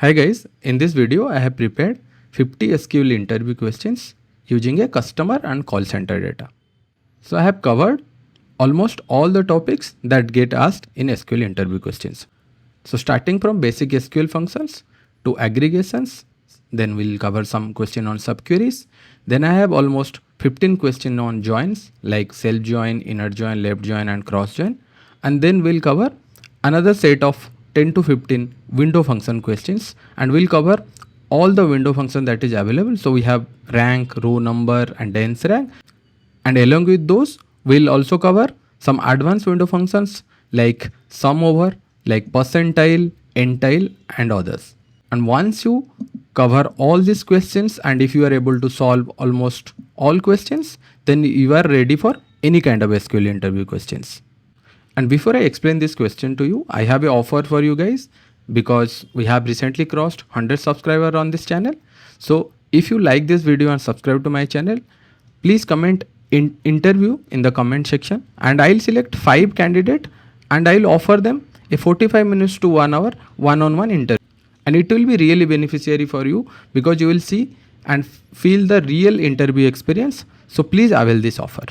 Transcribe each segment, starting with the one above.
Hi guys, in this video I have prepared 50 SQL interview questions using a customer and call center data. So I have covered almost all the topics that get asked in SQL interview questions. So starting from basic SQL functions to aggregations, then we'll cover some question on sub queries. Then I have almost 15 questions on joins like self join, inner join, left join and cross join. And then we'll cover another set of 10 to 15 window function questions, and we'll cover all the window function that is available. So we have rank, row number and dense rank, and along with those we'll also cover some advanced window functions like sum over, like percentile, NTILE and others. And once you cover all these questions, and if you are able to solve almost all questions, then you are ready for any kind of SQL interview questions. And before I explain this question to you, I have an offer for you guys because we have recently crossed 100 subscribers on this channel. So if you like this video and subscribe to my channel, please comment in interview in the comment section, and I'll select 5 candidates and I'll offer them a 45 minutes to 1 hour one-on-one interview. And it will be really beneficiary for you because you will see and feel the real interview experience. So please avail this offer.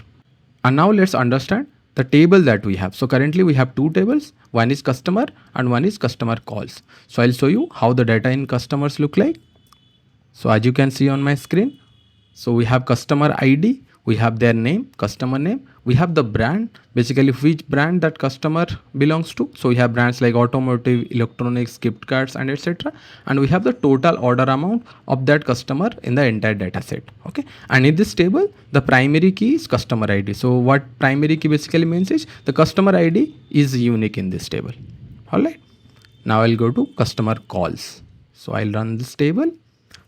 And now let's understand the table that we have. So currently we have two tables. One is customer and one is customer calls. So I'll show you how the data in customers look like. So as you can see on my screen, so we have customer ID, we have their name, customer name, we have the brand, basically which brand that customer belongs to. So we have brands like automotive, electronics, gift cards and etc. And we have the total order amount of that customer in the entire data set. Okay. And in this table, the primary key is customer ID. So what primary key basically means is the customer ID is unique in this table. All right. Now I'll go to customer calls. So I'll run this table.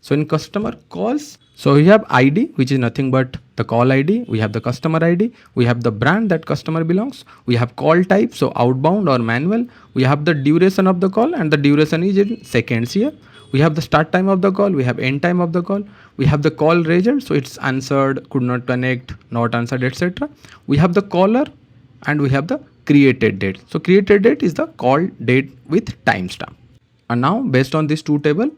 So in customer calls, so we have ID, which is nothing but the call ID. We have the customer ID. We have the brand that customer belongs. We have call type, so outbound or manual. We have the duration of the call, and the duration is in seconds here. We have the start time of the call. We have end time of the call. We have the call result, so it's answered, could not connect, not answered, etc. We have the caller, and we have the created date. So created date is the call date with timestamp. And now based on these two tables,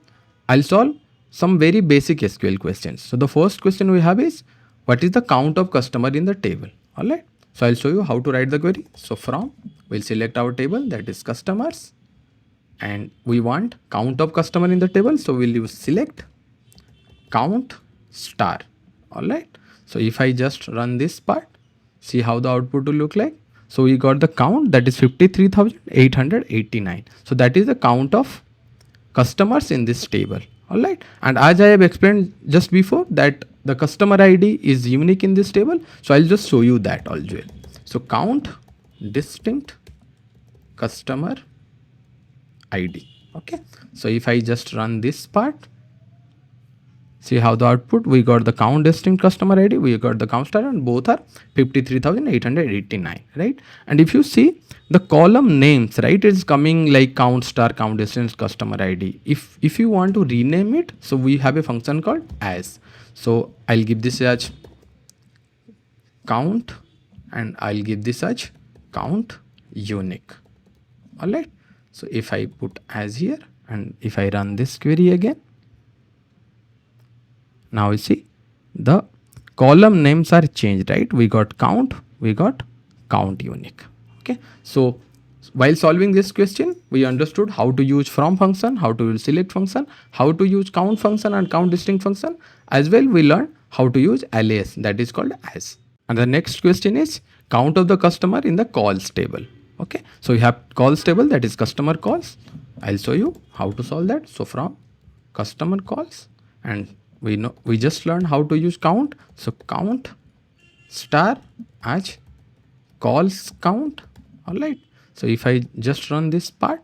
I'll solve some very basic SQL questions. So the first question we have is, what is the count of customer in the table? All right. So I'll show you how to write the query. So from, we'll select our table, that is customers, and we want count of customer in the table. So we'll use select count star. All right. So if I just run this part, see how the output will look like. So we got the count, that is 53,889. So that is the count of customers in this table. All right. And as I have explained just before, that the customer ID is unique in this table. So I'll just show you that also. So count distinct customer ID. Okay. So if I just run this part, see how the output, we got the count distinct customer ID, we got the count star, and both are 53,889, right? And if you see the column names, right, it's coming like count star, count distinct customer ID. If you want to rename it, so we have a function called as. So I'll give this as count, and I'll give this as count unique. All right. So if I put as here, and if I run this query again, now you see the column names are changed, right? We got count, we got count unique. Okay. So while solving this question, we understood how to use from function, how to use select function, how to use count function and count distinct function. As well, we learned how to use alias, that is called as. And the next question is count of the customer in the calls table. Okay. So we have calls table, that is customer calls. I'll show you how to solve that. So from customer calls, and we just learned how to use count. So count star as calls count. All right. So if I just run this part,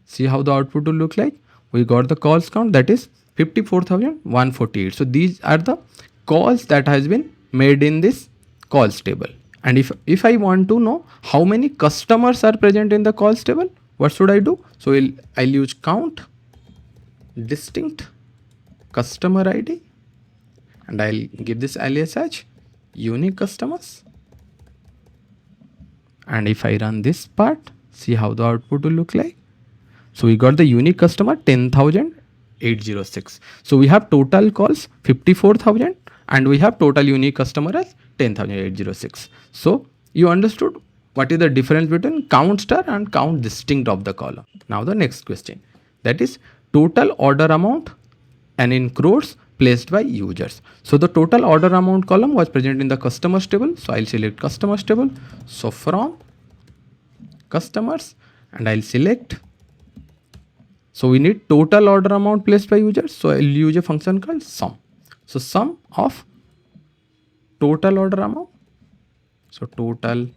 see how the output will look like. We got the calls count, that is 54,148. So these are the calls that has been made in this calls table. And if I want to know how many customers are present in the calls table, what should I do? So I'll use count distinct customer ID, and I'll give this alias as unique customers. And if I run this part, see how the output will look like. So we got the unique customer 10,806. So we have total calls 54,000 and we have total unique customer as 10,806. So you understood what is the difference between count star and count distinct of the column. Now the next question, that is total order amount and in crores placed by users. So the total order amount column was present in the customers table. So I'll select customers table. So from customers and I'll select. So we need total order amount placed by users. So I'll use a function called sum. So sum of total order amount. So total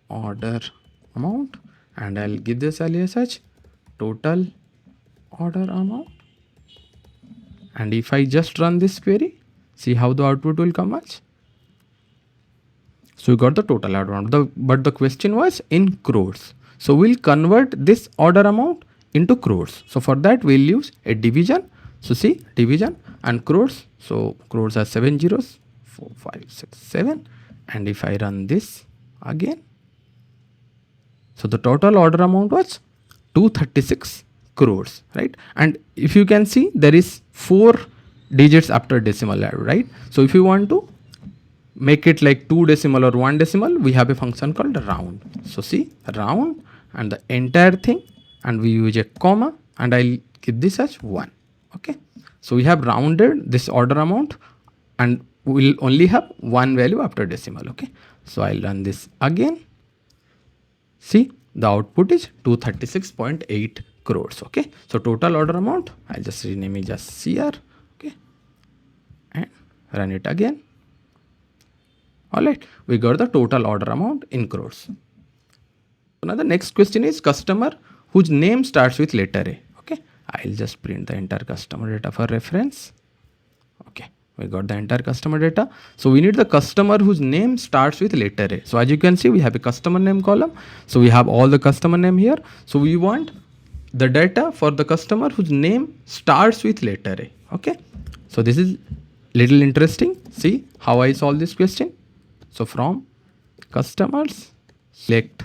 order amount and I'll give this alias as total order amount. And if I just run this query, see how the output will come as. So we got the total order amount, but the question was in crores. So we'll convert this order amount into crores. So for that we'll use a division. So see division and crores. So crores are 7 zeros, 4, 5, 6, 7. And if I run this again, so the total order amount was 236 crores, right? And if you can see, there is 4 digits after decimal, right? So if you want to make it like 2 decimal or 1 decimal, we have a function called round. So see round and the entire thing, and we use a comma and I'll give this as 1. Okay. So we have rounded this order amount and we'll only have 1 value after decimal. Okay. So I'll run this again. See the output is 236.8 crores. Okay. So total order amount, I'll just rename it as CR. Okay. And run it again. Alright. We got the total order amount in crores. Now the next question is customer whose name starts with letter A. Okay. I'll just print the entire customer data for reference. Okay. We got the entire customer data. So we need the customer whose name starts with letter A. So as you can see, we have a customer name column. So we have all the customer name here. So we want the data for the customer whose name starts with letter A. Okay. So this is little interesting. See how I solve this question. So from customers, select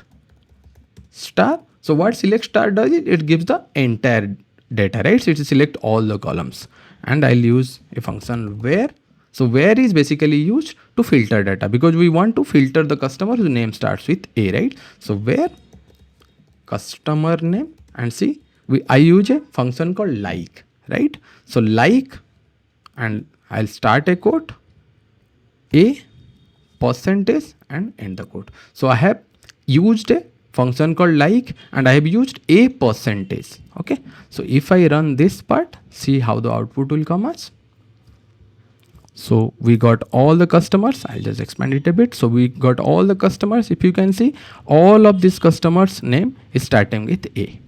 star. So what select star does is it gives the entire data, right? So it will select all the columns. And I'll use a function where. So where is basically used to filter data because we want to filter the customer whose name starts with A, right? So where customer name and see I use a function called like, right? So like and I'll start a quote A percentage and end the quote. So I have used a function called like and I have used a percentage. Okay. So if I run this part, see how the output will come as. So we got all the customers. I'll just expand it a bit. So we got all the customers. If you can see, all of these customers name is starting with A,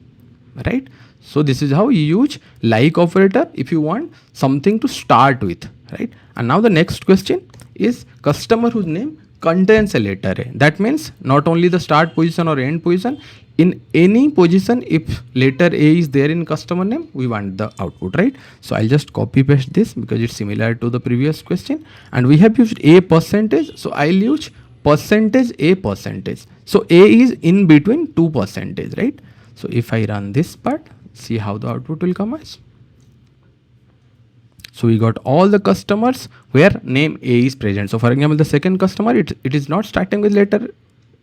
right? So this is how you use like operator if you want something to start with, right? And now the next question is customer whose name contains a letter A. That means not only the start position or end position, in any position if letter A is there in customer name, we want the output, right? So I'll just copy paste this because it's similar to the previous question and we have used a percentage. So I'll use percentage a percentage. So A is in between 2%, right? So if I run this part, see how the output will come as. So we got all the customers where name A is present. So for example, the second customer, it is not starting with letter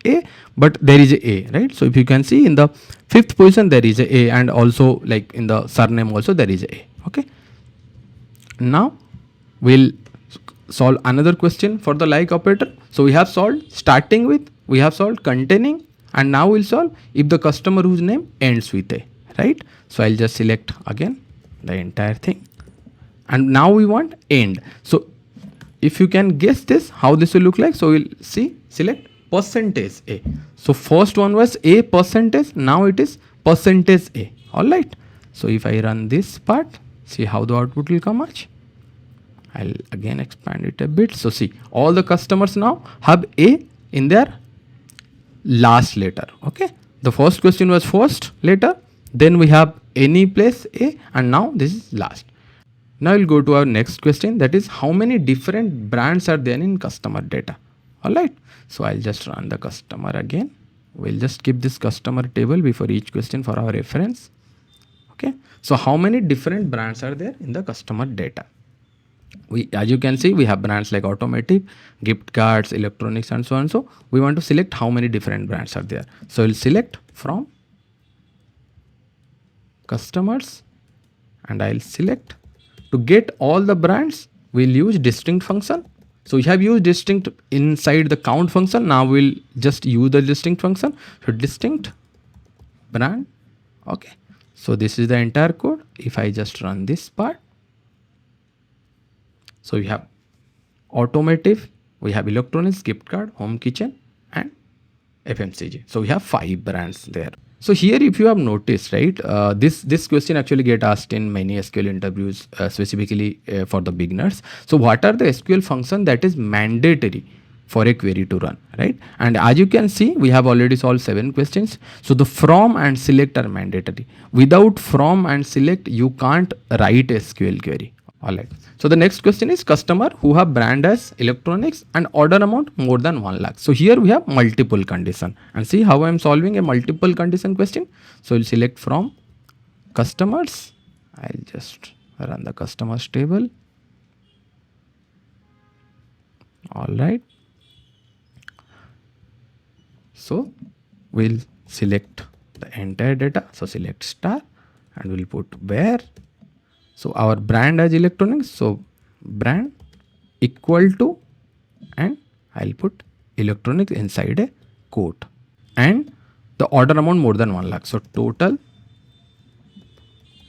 A, but there is a, right? So if you can see in the 5th position, there is a and also like in the surname also there is a. Okay. Now we'll solve another question for the like operator. So we have solved starting with, we have solved containing, and now we'll solve if the customer whose name ends with a, right? So I'll just select again the entire thing. And now we want end. So if you can guess this, how this will look like. So we'll see, select percentage A. So first one was a percentage. Now it is percentage A. All right. So if I run this part, see how the output will come much. I'll again expand it a bit. So see, all the customers now have A in their last letter. Okay. The first question was first letter. Then we have any place A, and now this is last. Now we'll go to our next question, that is how many different brands are there in customer data. All right. So I'll just run the customer again. We'll just keep this customer table before each question for our reference. Okay, so how many different brands are there in the customer data? As you can see, we have brands like automotive, gift cards, electronics, and so on. So we want to select how many different brands are there. So we'll select from customers, and I'll select. To get all the brands, we'll use distinct function. So we have used distinct inside the count function. Now we'll just use the distinct function. So distinct brand. Okay, so this is the entire code. If I just run this part, so we have automotive, we have electronics, gift card, home kitchen, and FMCG. So we have 5 brands there. So here, if you have noticed, right, this question actually get asked in many SQL interviews, specifically for the beginners. So what are the SQL function that is mandatory for a query to run, right? And as you can see, we have already solved 7 questions. So the from and select are mandatory. Without from and select, you can't write a SQL query. All right. So the next question is customer who have brand as electronics and order amount more than 1 lakh. So here we have multiple condition, and see how I am solving a multiple condition question. So we'll select from customers. I'll just run the customers table. All right. So we'll select the entire data. So select star, and we'll put where. So our brand as electronics, so brand equal to, and I'll put electronics inside a quote, and the order amount more than 1 lakh. So total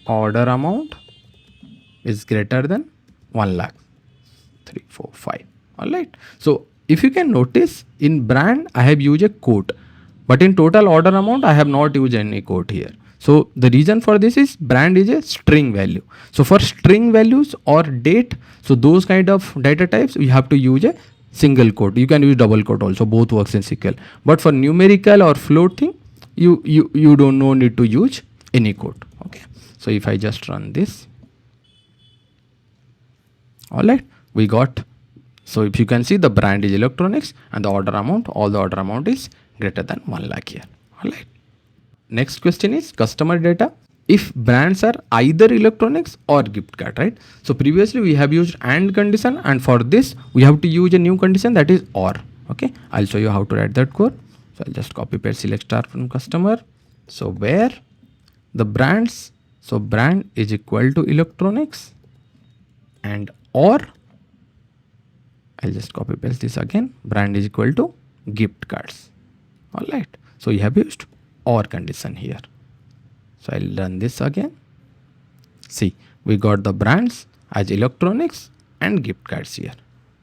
order amount is greater than 1 lakh. 3, 4, 5. All right. So if you can notice, in brand I have used a quote, but in total order amount I have not used any quote here. So the reason for this is brand is a string value. So for string values or date, so those kind of data types, we have to use a single quote. You can use double quote also, both works in SQL. But for numerical or float thing, you don't no need to use any quote. Okay. So if I just run this, all right, we got. So if you can see, the brand is electronics and the order amount, all the order amount is greater than 1 lakh here. All right. Next question is customer data. If brands are either electronics or gift card, right? So previously we have used AND condition, and for this we have to use a new condition, that is OR. Okay, I'll show you how to write that code. So I'll just copy paste select star from customer. So where the brands, so brand is equal to electronics, and OR, I'll just copy paste this again, brand is equal to gift cards. All right, so you have used OR condition here. So I'll run this again. See, we got the brands as electronics and gift cards here.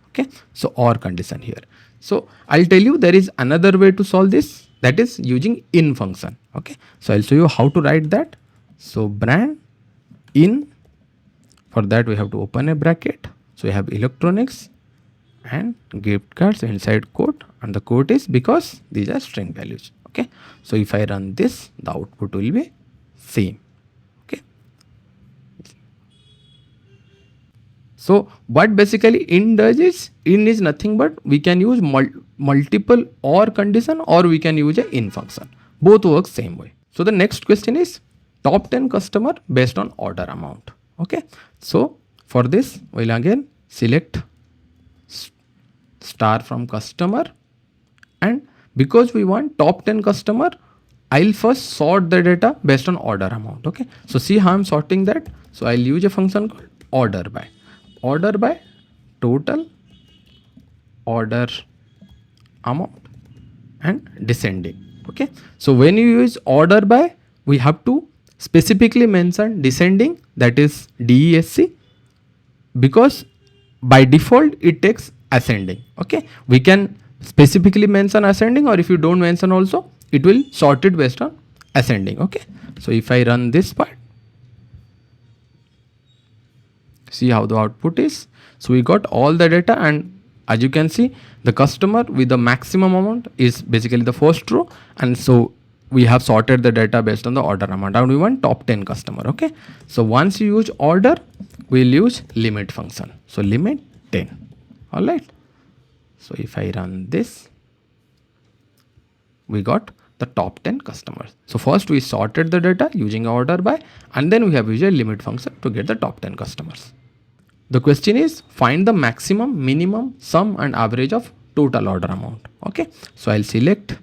Okay, so OR condition here. So I'll tell you there is another way to solve this, that is using in function. Okay, so I'll show you how to write that. So brand in, for that we have to open a bracket. So we have electronics and gift cards inside quote, and the quote is because these are string values. Okay, so if I run this, the output will be same. Okay, so what basically in does is, in is nothing but we can use multiple OR condition, or we can use a in function. Both work same way. So the next question is top 10 customer based on order amount. Okay, so for this we'll again select star from customer, and because we want top 10 customer, I'll first sort the data based on order amount. Okay, so see how I'm sorting that. So I'll use a function called order by total order amount and descending. Okay, so when you use order by, we have to specifically mention descending, that is DESC, because by default it takes ascending. Okay, we can specifically mention ascending, or if you don't mention also, it will sort it based on ascending. Okay, so if I run this part, see how the output is. So we got all the data, and as you can see, the customer with the maximum amount is basically the first row, and so we have sorted the data based on the order amount, and we want top 10 customer. Okay, so once you use order, we'll use limit function. So limit 10. All right, so if I run this, we got the top 10 customers. So first we sorted the data using order by, and then we have used a limit function to get the top 10 customers. The question is find the maximum, minimum, sum and average of total order amount. Okay, so I'll select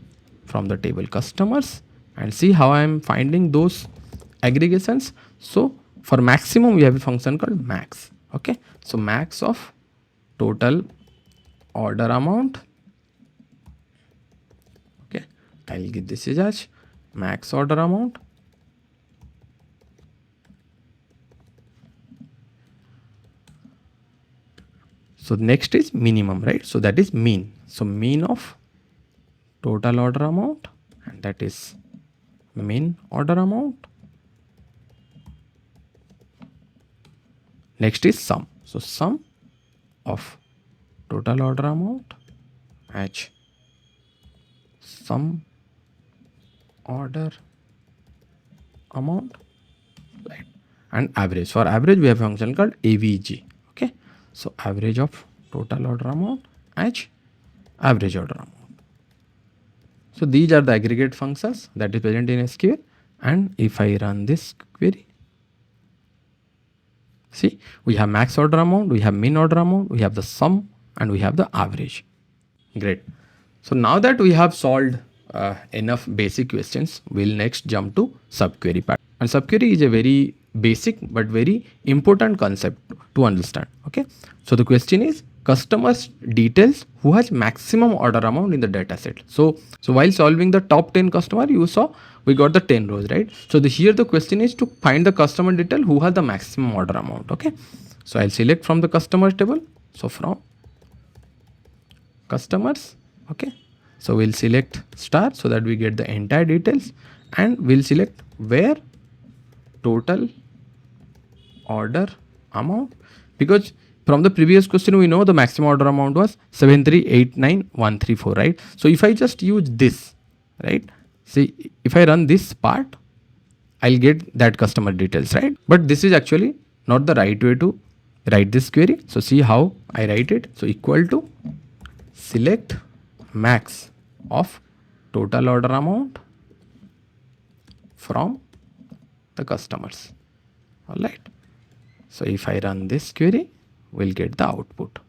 from the table customers and see how I am finding those aggregations. So for maximum we have a function called max. Okay, so max of total order amount. Okay, I'll give this as max order amount. So next is minimum, right? So that is mean. So mean of total order amount, and that is mean order amount. Next is sum. So sum of total order amount as sum order amount, right? And average. For average we have a function called AVG. Okay, so average of total order amount as average order amount. So these are the aggregate functions that is present in SQL. And if I run this query, see, we have max order amount, we have min order amount, we have the sum, and we have the average. Great. So now that we have solved enough basic questions, we'll next jump to subquery part. And subquery is a very basic but very important concept to understand. Okay, so the question is customers details who has maximum order amount in the data set. So while solving the top 10 customer, you saw we got the 10 rows, right? So here the question is to find the customer detail who has the maximum order amount. Okay, so I'll select from the customers table. So from customers, okay, so we'll select star so that we get the entire details, and we'll select where total order amount, because from the previous question we know the maximum order amount was 7389134, right? So if I just use this, right, see, if I run this part, I'll get that customer details, right? But this is actually not the right way to write this query. So see how I write it. So equal to select max of total order amount from the customers. All right. So if I run this query, we'll get the output.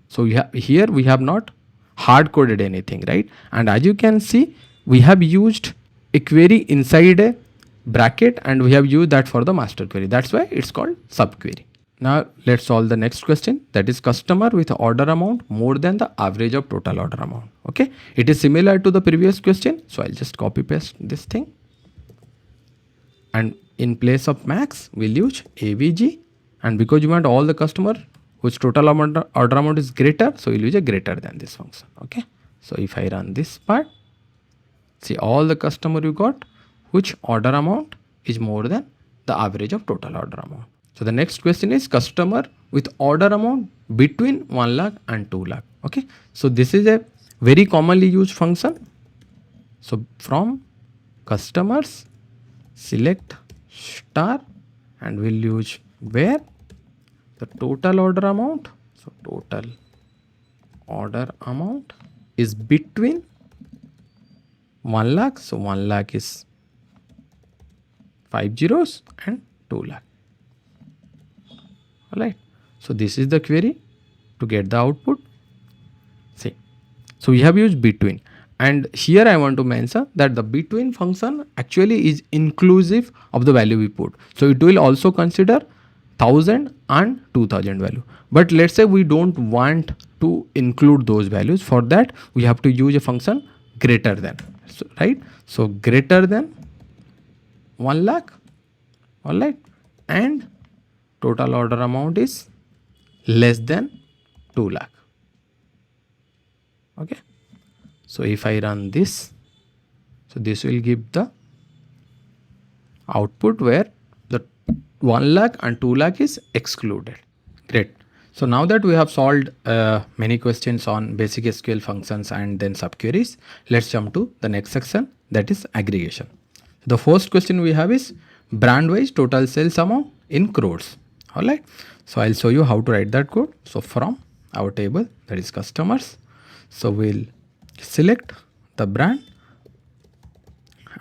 So here we have not hard coded anything, right? And as you can see, we have used a query inside a bracket, and we have used that for the master query. That's why it's called subquery. Now let's solve the next question, that is customer with order amount more than the average of total order amount. Okay, it is similar to the previous question. So I'll just copy paste this thing, and in place of max we'll use AVG, and because you want all the customer whose total order amount is greater, so we'll use a greater than this function. Okay, so if I run this part, see all the customer you got which order amount is more than the average of total order amount. So the next question is customer with order amount between 1 lakh and 2 lakh. Okay, so this is a very commonly used function. So from customers, select star, and we'll use where the total order amount. So total order amount is between 1 lakh. So 1 lakh is 5 zeros and 2 lakh. All right. So this is the query to get the output. See, so we have used between, and here I want to mention that the between function actually is inclusive of the value we put. So it will also consider 1000 and 2000 value. But let's say we don't want to include those values. For that we have to use a function greater than. So, right. So greater than 1 lakh. All right. And total order amount is less than 2 lakh. Okay. So if I run this, so this will give the output where the 1 lakh and 2 lakh is excluded. Great. So now that we have solved many questions on basic SQL functions and then subqueries, let's jump to the next section, that is aggregation. The first question we have is brand wise total sales amount in crores. All right. So I'll show you how to write that code. So from our table, that is customers. So we'll select the brand,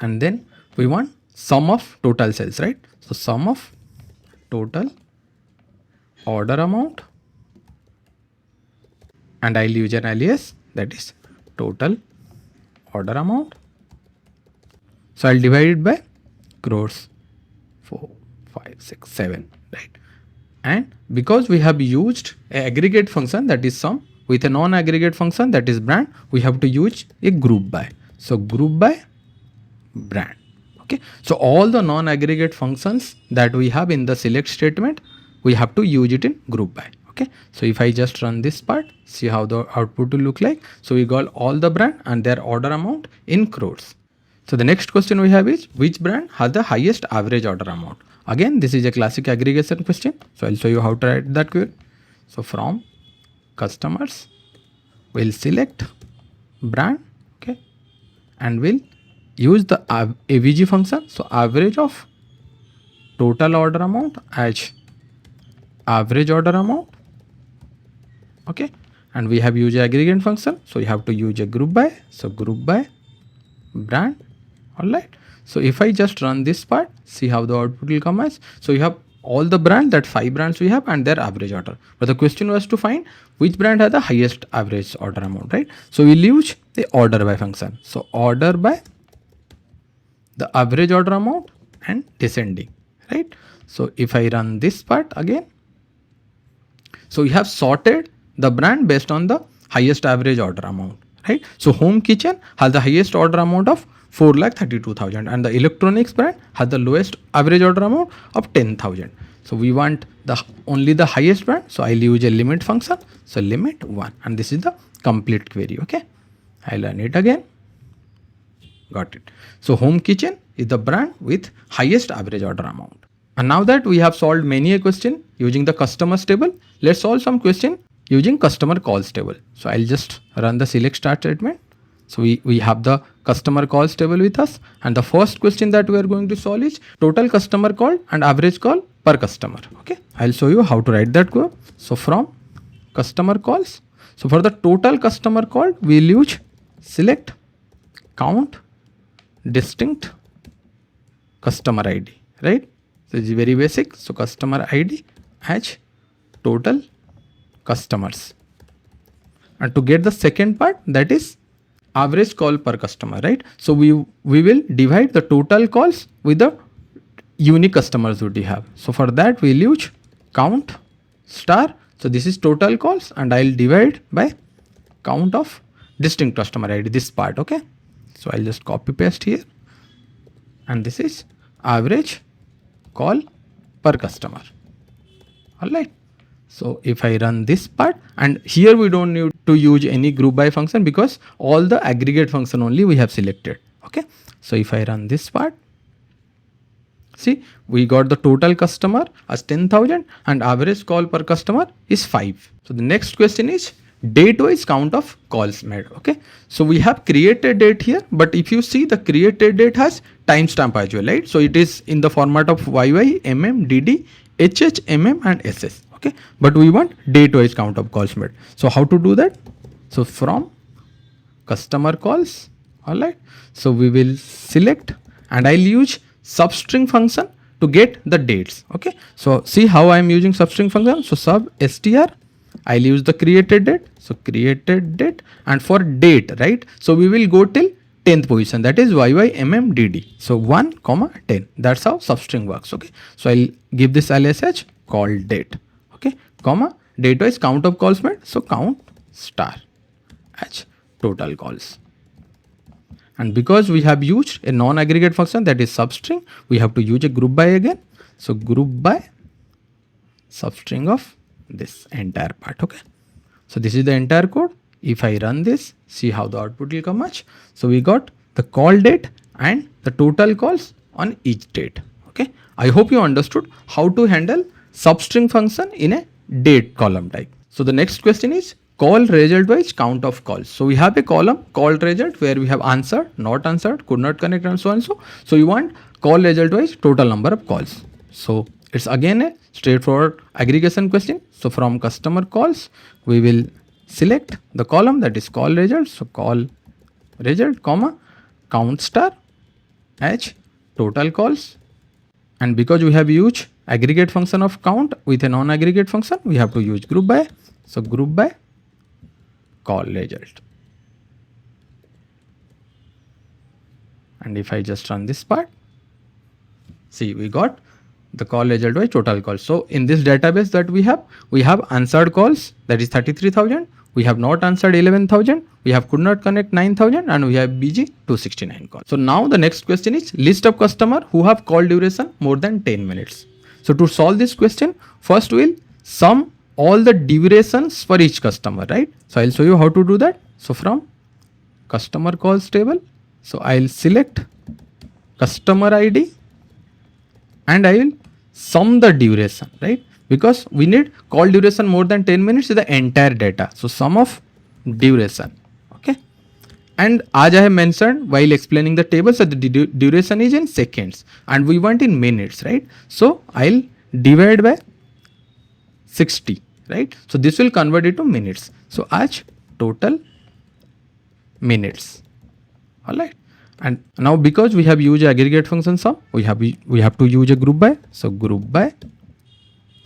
and then we want sum of total cells, right? So sum of total order amount, and I'll use an alias, that is total order amount. So I'll divide it by crores, 4, 5, 6, 7, right? And because we have used an aggregate function, that is sum, with a non-aggregate function, that is brand, we have to use a group by. So group by brand. Okay. So all the non-aggregate functions that we have in the select statement, we have to use it in group by. Okay. So if I just run this part, see how the output will look like. So we got all the brand and their order amount in crores. So the next question we have is, which brand has the highest average order amount? Again, this is a classic aggregation question. So I'll show you how to write that query. So from customers, we'll select brand, okay, and we'll use the AVG function. So average of total order amount as average order amount, okay, and we have used aggregate function. So you have to use a group by. So group by brand. All right. So if I just run this part, see how the output will come as. So you have all the brand, that 5 brands we have, and their average order. But the question was to find which brand has the highest average order amount, right? So we'll use the order by function. So order by the average order amount and descending, right? So if I run this part again, so we have sorted the brand based on the highest average order amount, right? So home kitchen has the highest order amount of 4,32,000 and the electronics brand has the lowest average order amount of 10,000. So we want only the highest brand. So I'll use a limit function. So limit 1, and this is the complete query. Okay. I'll run it again. Got it. So home kitchen is the brand with highest average order amount. And now that we have solved many a question using the customers table, let's solve some question using customer calls table. So I'll just run the select start statement. So we have the customer calls table with us, and the first question that we are going to solve is total customer call and average call per customer. Okay, I'll show you how to write that code. So from customer calls, so for the total customer call, we'll use select count distinct customer ID, right? So it's very basic. So customer ID as total customers, and to get the second part, that is average call per customer, right? So we will divide the total calls with the unique customers that we have. So for that we'll use count star. So this is total calls, and I'll divide by count of distinct customer ID, this part. Okay. So I'll just copy paste here, and this is average call per customer. All right. So if I run this part, and here we don't need to use any group by function because all the aggregate function only we have selected. Okay. So if I run this part, see, we got the total customer as 10,000 and average call per customer is 5. So the next question is date wise count of calls made. Okay. So we have created date here, but if you see, the created date has timestamp as well, right? So it is in the format of YY, MM, DD, HH, MM and SS. Okay, but we want date wise count of calls made. So how to do that? So from customer calls, all right. So we will select, and I'll use substring function to get the dates. Okay. So see how I'm using substring function. So sub str, I'll use the created date. So created date, and for date, right? So we will go till 10th position, that is YY, MM, DD. So 1, 10. That's how substring works. Okay. So I'll give this alias as call date. Okay, comma, date wise count of calls made. So count star as total calls. And because we have used a non-aggregate function, that is substring, we have to use a group by again. So group by substring of this entire part. Okay. So this is the entire code. If I run this, see how the output will come much. So we got the call date and the total calls on each date. Okay. I hope you understood how to handle substring function in a date column type. So the next question is call result wise count of calls. So we have a column called result where we have answered, not answered, could not connect, and so on. So you want call result wise total number of calls. So it's again a straightforward aggregation question. So from customer calls, we will select the column that is call result. So call result, comma, count star, H total calls, and because we have used aggregate function of count with a non-aggregate function, we have to use group by. So group by call result. And if I just run this part, see, we got the call result by total calls. So in this database that we have answered calls, that is 33,000. We have not answered 11,000. We have could not connect 9,000, and we have busy 269 calls. So now the next question is list of customer who have call duration more than 10 minutes. So to solve this question, first we'll sum all the durations for each customer, right? So I'll show you how to do that. So from customer calls table, so I'll select customer ID and I will sum the duration, right? Because we need call duration more than 10 minutes is the entire data. So sum of duration, okay? And as I have mentioned while explaining the table, so the duration is in seconds and we want in minutes, right? So I'll divide by 60, right? So this will convert it to minutes. So as total minutes, all right? And now because we have used aggregate function sum, we have to use a group by. So group by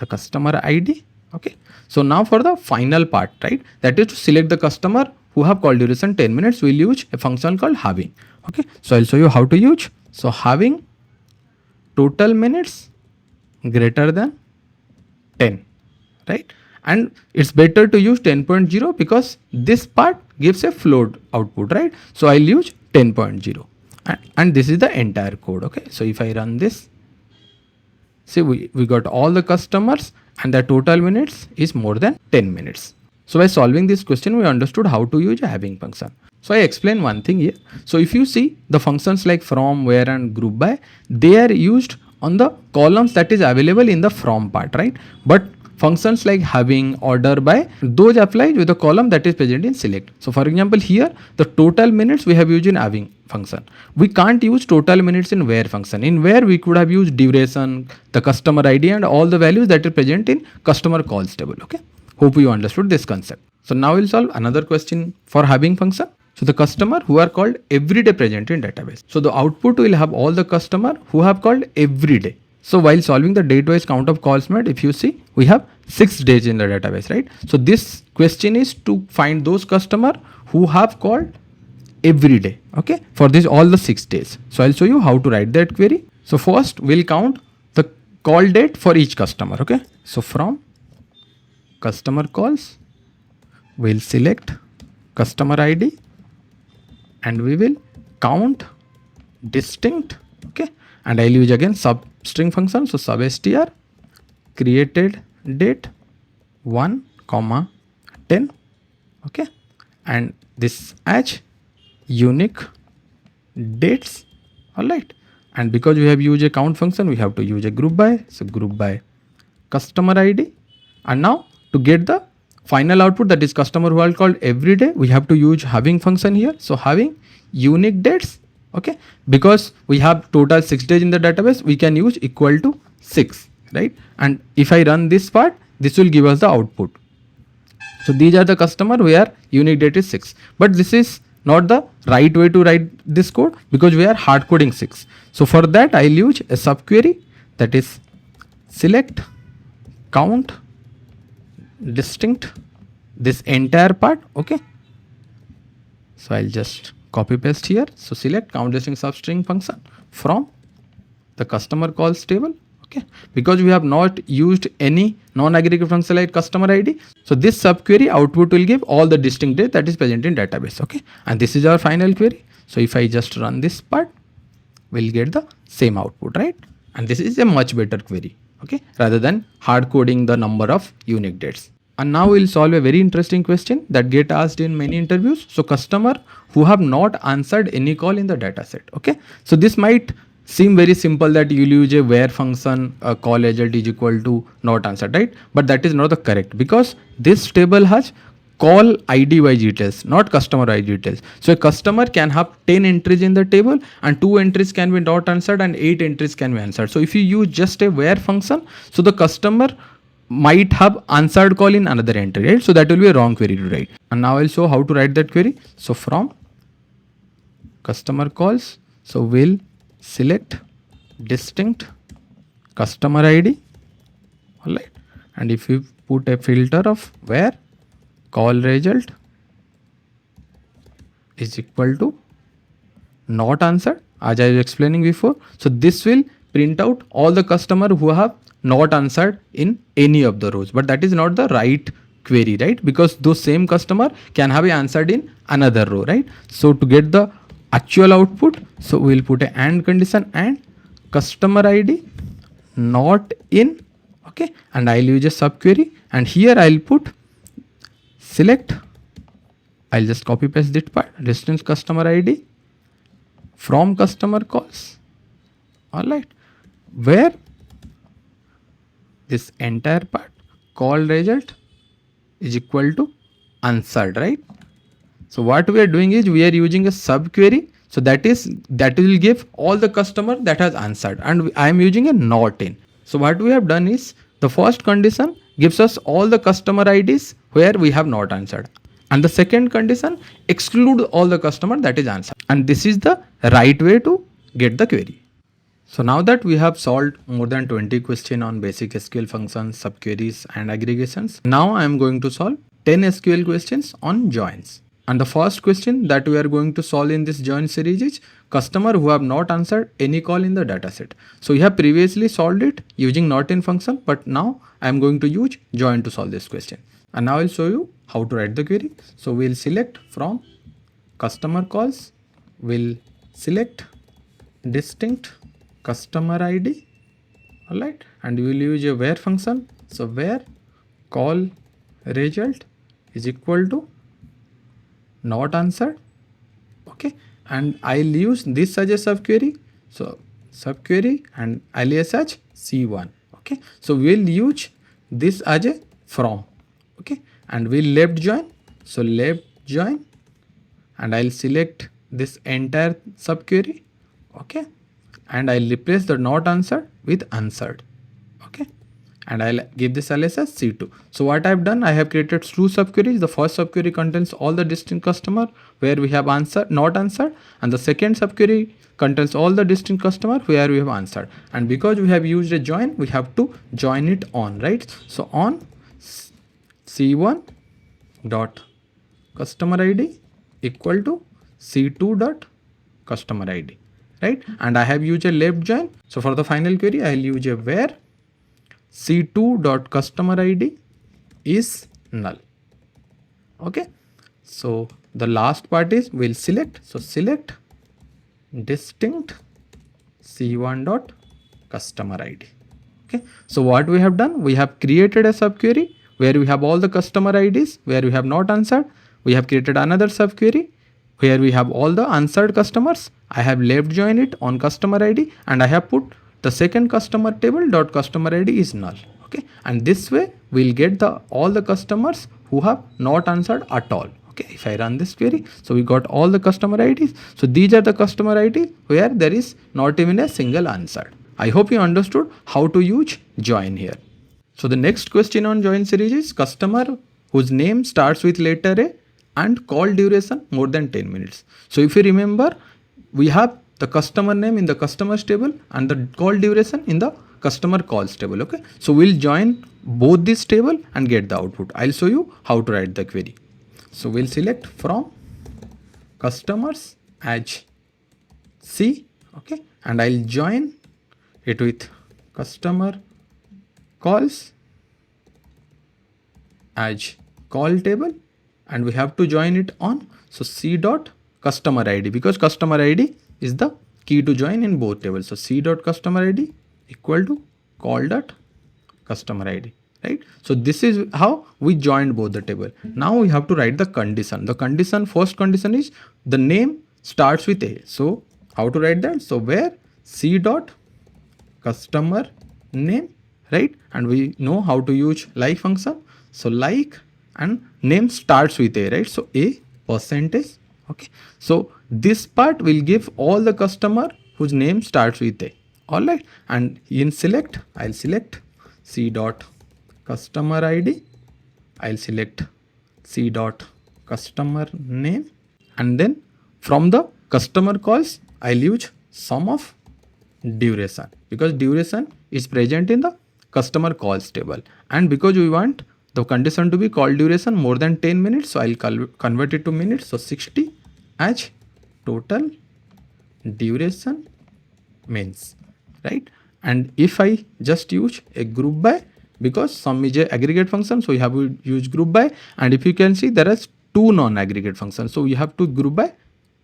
the customer ID, okay? So now for the final part, right? That is to select the customer who have call duration 10 minutes, we'll use a function called having, okay? So I'll show you how to use. So having total minutes greater than 10, right? And it's better to use 10.0 because this part gives a float output, right? So I'll use 10.0 and this is the entire code, okay? So if I run this, see we got all the customers and the total minutes is more than 10 minutes. So by solving this question, we understood how to use a having function. So I explain one thing here. So if you see the functions like from, where and group by, they are used on the columns that is available in the from part, right? But functions like having, order by, those apply with the column that is present in select. So for example, here the total minutes we have used in having function. We can't use total minutes in where function. In where we could have used duration, the customer ID and all the values that are present in customer calls table, okay? Hope you understood this concept. So now we'll solve another question for having function. So the customer who are called every day present in database. So the output will have all the customer who have called every day. So while solving the date-wise count of calls made, if you see, we have 6 days in the database, right? So this question is to find those customer who have called every day, okay? For this all the 6 days. So I'll show you how to write that query. So first we'll count the call date for each customer, okay? So from customer calls, we'll select customer ID and we will count distinct, okay? And I'll use again substring function. So sub str created date 1, 10, okay? And this as unique dates, all right? And because we have used a count function, we have to use a group by. So group by customer ID. And now to get the final output, that is customer who are called every day, we have to use having function here. So having unique dates, okay? Because we have total 6 days in the database, we can use equal to 6, right? And if I run this part, this will give us the output. So these are the customer where unique date is 6. But this is not the right way to write this code because we are hard coding 6. So for that, I'll use a subquery, that is select count distinct, this entire part, okay? So I'll just copy paste here. So select count distinct substring function from the customer calls table, okay? Because we have not used any non-aggregate function like customer ID. So this subquery output will give all the distinct date that is present in database, okay? And this is our final query. So if I just run this part, we'll get the same output, right? And this is a much better query, okay? Rather than hard coding the number of unique dates. And now we'll solve a very interesting question that get asked in many interviews. So customer who have not answered any call in the data set, okay? So this might seem very simple that you'll use a where function, a call result is equal to not answered, right? But that is not the correct because this table has call ID wise details, not customer wise details. So a customer can have 10 entries in the table and 2 entries can be not answered and 8 entries can be answered. So if you use just a where function, so the customer might have answered call in another entry, right? So that will be a wrong query to write. And now I'll show how to write that query. So from customer calls, so we'll select distinct customer ID. Alright, and if you put a filter of where call result is equal to not answered, as I was explaining before, so this will print out all the customer who have not answered in any of the rows, but that is not the right query, right? Because those same customer can have answered in another row, right? So to get the actual output, so we'll put a AND condition and customer ID not in, okay, and I'll use a subquery, and here I'll put select, I'll just copy paste this part, distance customer ID from customer calls. Alright, where this entire part call result is equal to answered, right? So what we are doing is we are using a subquery, so that will give all the customer that has answered, and I am using a not in. So what we have done is the first condition gives us all the customer IDs where we have not answered, and the second condition exclude all the customer that is answered, and this is the right way to get the query. So now that we have solved more than 20 questions on basic SQL functions, subqueries and aggregations, now I am going to solve 10 SQL questions on joins. And the first question that we are going to solve in this join series is customer who have not answered any call in the dataset. So we have previously solved it using not in function, but now I am going to use join to solve this question. And now I'll show you how to write the query. So we'll select from customer calls, we'll select distinct customer ID, alright, and we will use a where function. So where call result is equal to not answered, okay, and I'll use this as a subquery. So subquery and alias as C1, okay. So we'll use this as a from, okay, and we'll left join. So left join, and I'll select this entire subquery, okay, and I'll replace the not answered with answered, okay, and I'll give this alias as C2. So what I've done, I have created two subqueries. The first subquery contains all the distinct customer where we have answered, not answered, and the second subquery contains all the distinct customer where we have answered. And because we have used a join, we have to join it on, right? So on C1 dot customer ID equal to C2 dot customer ID, right? And I have used a left join. So for the final query, I'll use a where C2 dot customer ID is null, okay. So the last part is we'll select. So select distinct C1 dot customer ID, okay. So what we have done, we have created a subquery where we have all the customer IDs where we have not answered. We have created another subquery where we have all the answered customers. I have left join it on customer ID, and I have put the second customer table dot customer ID is null, okay. And this way we'll get all the customers who have not answered at all, okay. If I run this query, so we got all the customer IDs. So these are the customer IDs where there is not even a single answered. I hope you understood how to use join here. So the next question on join series is customer whose name starts with letter A and call duration more than 10 minutes. So if you remember, we have the customer name in the customers table and the call duration in the customer calls table, okay. So we'll join both this table and get the output. I'll show you how to write the query. So we'll select from customers as C, okay, and I'll join it with customer calls as call table, and we have to join it on so C dot customer ID, because customer ID is the key to join in both tables. So C dot customer ID equal to call dot customer ID, right? So this is how we joined both the table. Now we have to write the condition. The condition, first condition is the name starts with A. So how to write that? So where C dot customer name, right? And we know how to use like function. So like and name starts with A, right? So A percentage, okay. So this part will give all the customer whose name starts with A, all right. And in select, I'll select C dot customer ID, I'll select C dot customer name, and then from the customer calls, I'll use sum of duration, because duration is present in the customer calls table, and because we want the condition to be call duration more than 10 minutes, so I'll convert it to minutes. So 60 as total duration means, right? And if I just use a group by, because sum is a aggregate function, so you have to use group by, and if you can see there are two non-aggregate functions, so you have to group by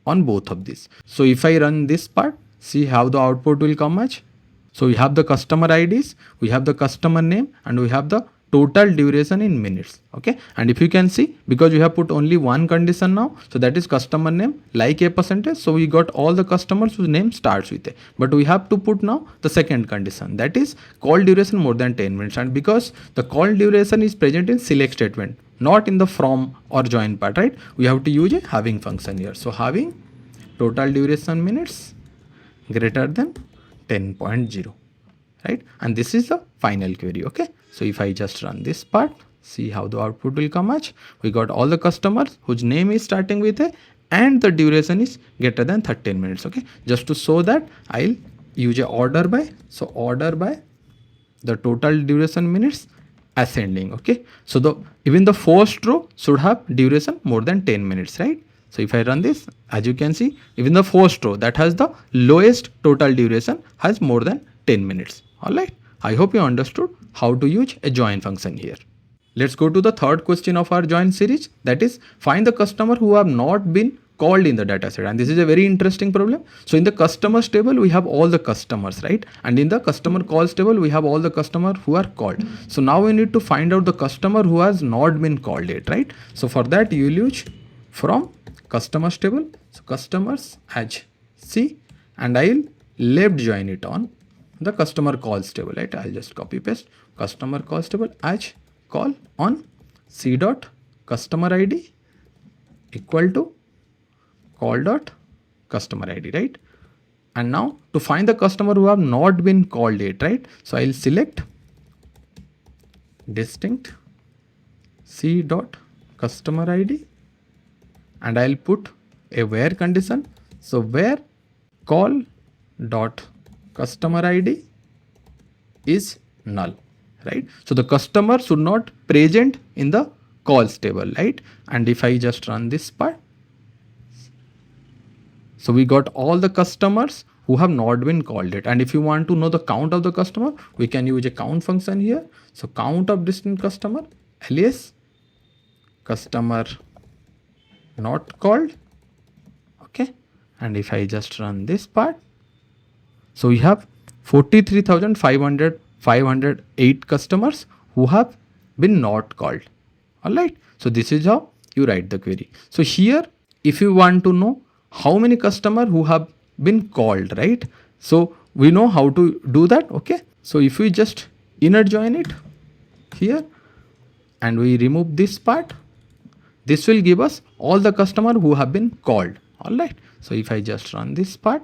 on both of these. So if I run this part, see how the output will come as. So we have the customer IDs, we have the customer name, and we have the total duration in minutes. Okay, and if you can see, because we have put only one condition now, so that is customer name like a percentage, so we got all the customers whose name starts with a, but we have to put now the second condition, that is call duration more than 10 minutes, and because the call duration is present in select statement, not in the from or join part, right? We have to use a having function here. So having total duration minutes greater than 10.0, right? And this is the final query. Okay, so if I just run this part, see how the output will come as. We got all the customers whose name is starting with a and the duration is greater than 13 minutes. Okay, just to show that, I'll use a order by. So order by the total duration minutes ascending. Okay, so the even the first row should have duration more than 10 minutes, right? So if I run this, as you can see, even the first row that has the lowest total duration has more than 10 minutes. Alright, I hope you understood how to use a join function here. Let's go to the third question of our join series, that is find the customer who have not been called in the dataset, and this is a very interesting problem. So in the customers table we have all the customers, right? And in the customer calls table we have all the customers who are called. So now we need to find out the customer who has not been called yet, right? So for that you will use from customers table, so customers as C, and I'll left join it on the customer calls table, right? I'll just copy paste customer calls table as call on C dot customer ID equal to call dot customer ID, right? And now to find the customer who have not been called yet, right? So I'll select distinct C dot customer ID, and I'll put a where condition. So where call dot customer ID is null, right? So the customer should not present in the calls table, right? And if I just run this part, so we got all the customers who have not been called yet. And if you want to know the count of the customer, we can use a count function here. So count of distinct customer, alias customer not called. Okay, and if I just run this part, so we have 43,508 customers who have been not called. Alright, so this is how you write the query. So here if you want to know how many customers who have been called, right? So we know how to do that. Okay, so if we just inner join it here and we remove this part, this will give us all the customers who have been called. Alright, so if I just run this part,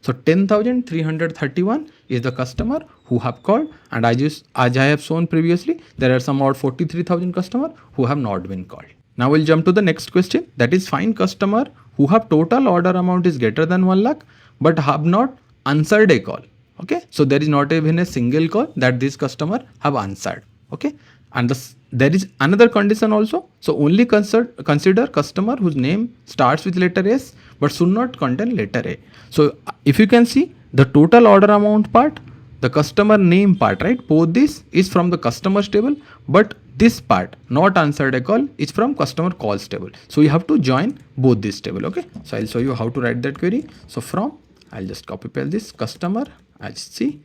so 10,331 is the customer who have called, and as I have shown previously, there are some odd 43,000 customers who have not been called. Now we'll jump to the next question, that is find customer who have total order amount is greater than 1 lakh but have not answered a call. Okay, so there is not even a single call that this customer have answered. Okay, and there is another condition also. So only consider customer whose name starts with letter S but should not contain letter A. So if you can see the total order amount part, the customer name part, right? Both this is from the customers table, but this part not answered a call is from customer calls table. So you have to join both this table. Okay, so I'll show you how to write that query. So from, I'll just copy paste this customer as C,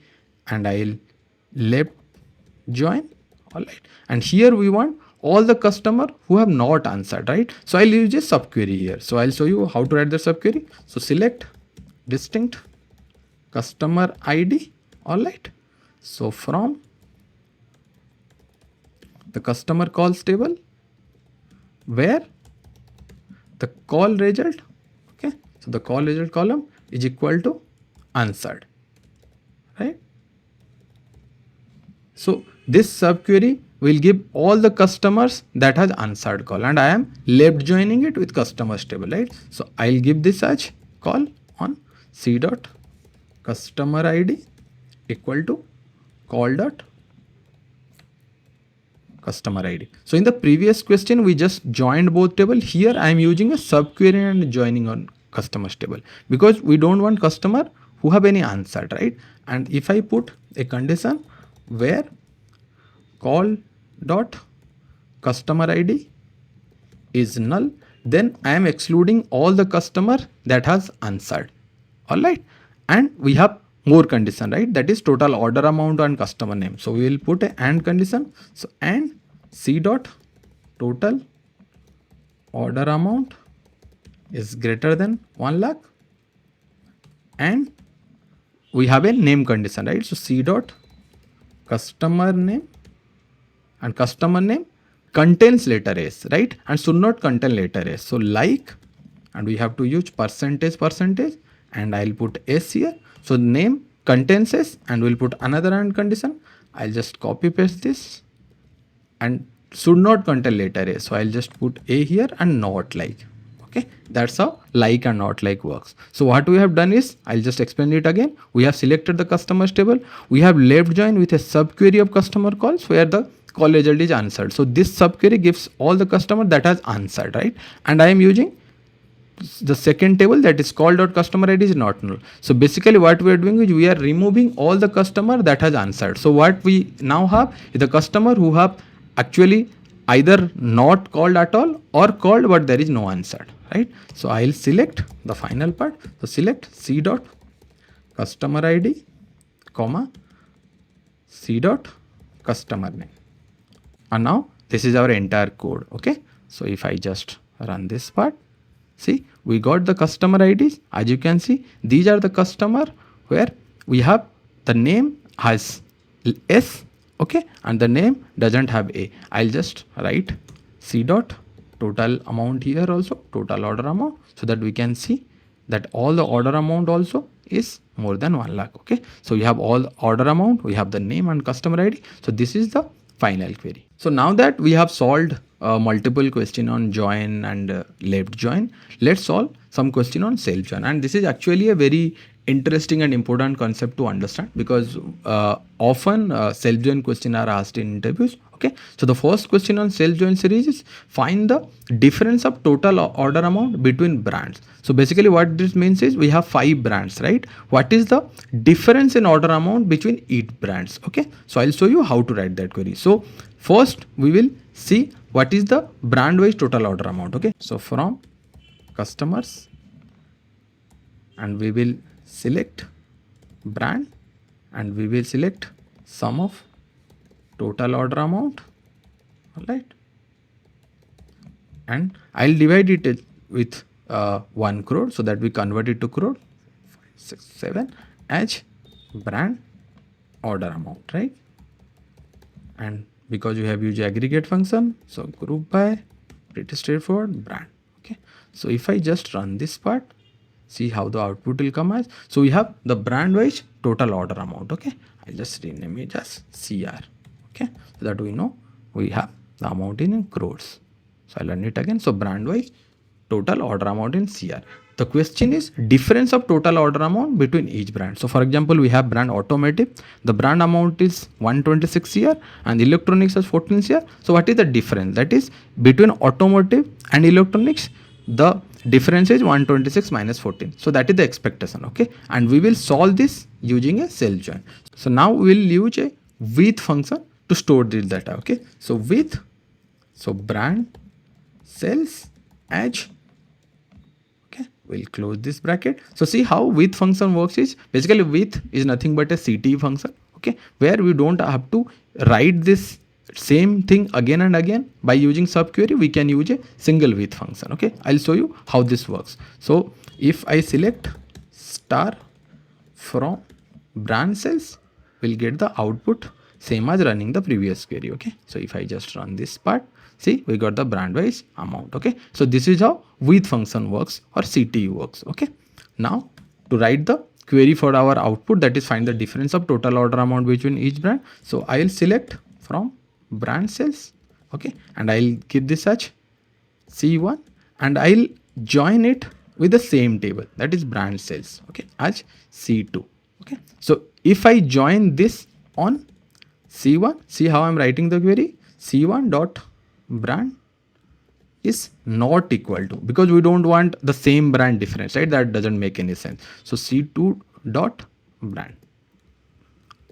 and I'll left join. Alright, and here we want all the customer who have not answered, right? So I'll use a subquery here. So I'll show you how to write the subquery. So select distinct customer ID. Alright, so from the customer calls table where the call result, okay, so the call result column is equal to answered, right? So this subquery will give all the customers that has answered call, and I am left joining it with customers table, right? So I'll give this as call on C dot customer ID equal to call dot customer ID. So in the previous question, we just joined both table. Here I am using a subquery and joining on customers table because we don't want customer who have any answered, right? And if I put a condition where call dot customer ID is null, then I am excluding all the customer that has answered. All right. And we have more condition, right? That is total order amount and customer name. So we will put a AND condition. So AND C dot total order amount is greater than 1 lakh. And we have a name condition, right? So C dot customer name, and customer name contains letter S, right? And should not contain letter S. So like, and we have to use percentage, and I'll put S here. So name contains S, and we'll put another AND condition. I'll just copy paste this, and should not contain letter A. So I'll just put A here and not like. Okay, that's how like and not like works. So what we have done is, I'll just explain it again. We have selected the customers table. We have left join with a subquery of customer calls where the call result is answered. So this subquery gives all the customer that has answered, right? And I am using the second table, that is call.customer ID is not null. So basically what we are doing is we are removing all the customer that has answered. So what we now have is the customer who have actually either not called at all or called but there is no answer, right? So I'll select the final part. So select C dot customer ID comma C dot customer name. And now this is our entire code. Okay, so if I just run this part, see, we got the customer IDs. As you can see, these are the customer where we have the name has S, okay, and the name doesn't have A. I'll just write C dot total amount here also, total order amount, so that we can see that all the order amount also is more than 1 lakh. Okay, so we have all order amount, we have the name and customer ID. So this is the final query. So now that we have solved multiple question on join and left join, let's solve some question on self join. And this is actually a very interesting and important concept to understand because often self join question are asked in interviews. Okay, so the first question on self join series is find the difference of total order amount between brands. So basically what this means is we have 5 brands, right? What is the difference in order amount between each brands? Okay, so I'll show you how to write that query. So first we will see what is the brand wise total order amount. Okay, so from customers, and we will select brand, and we will select sum of total order amount. All right, and I'll divide it with 1 crore so that we convert it to crore. 5, 6, 7 as brand order amount, right? And because you have used aggregate function, so group by, pretty straightforward, brand. Okay, so if I just run this part, see how the output will come as. So we have the brand wise total order amount. Okay, I'll just rename it as CR. Okay, so that we know we have the amount in crores. So I'll run it again. So brand wise total order amount in CR. The question is difference of total order amount between each brand. So for example, we have brand automotive. The brand amount is 126 CR and electronics is 14 CR. So what is the difference? That is between automotive and electronics, the difference is 126 minus 14. So that is the expectation. Okay, and we will solve this using a self join. So now we will use a with function to store this data. Okay, so with, so brand sales as, we'll close this bracket. So see how with function works is basically with is nothing but a CTE function. Okay, where we don't have to write this same thing again and again. By using subquery, we can use a single with function. Okay, I'll show you how this works. So if I select star from brand sales, we'll get the output same as running the previous query. Okay, so if I just run this part, see, we got the brand wise amount. Okay, so this is how with function works or CTE works. Okay, now to write the query for our output, that is find the difference of total order amount between each brand. So I'll select from brand sales. Okay, and I'll give this as C1 and I'll join it with the same table, that is brand sales. Okay, as C2. Okay, so if I join this on C1, see how I'm writing the query. C1 dot brand is not equal to, because we don't want the same brand difference, right? That doesn't make any sense. So C2 dot brand.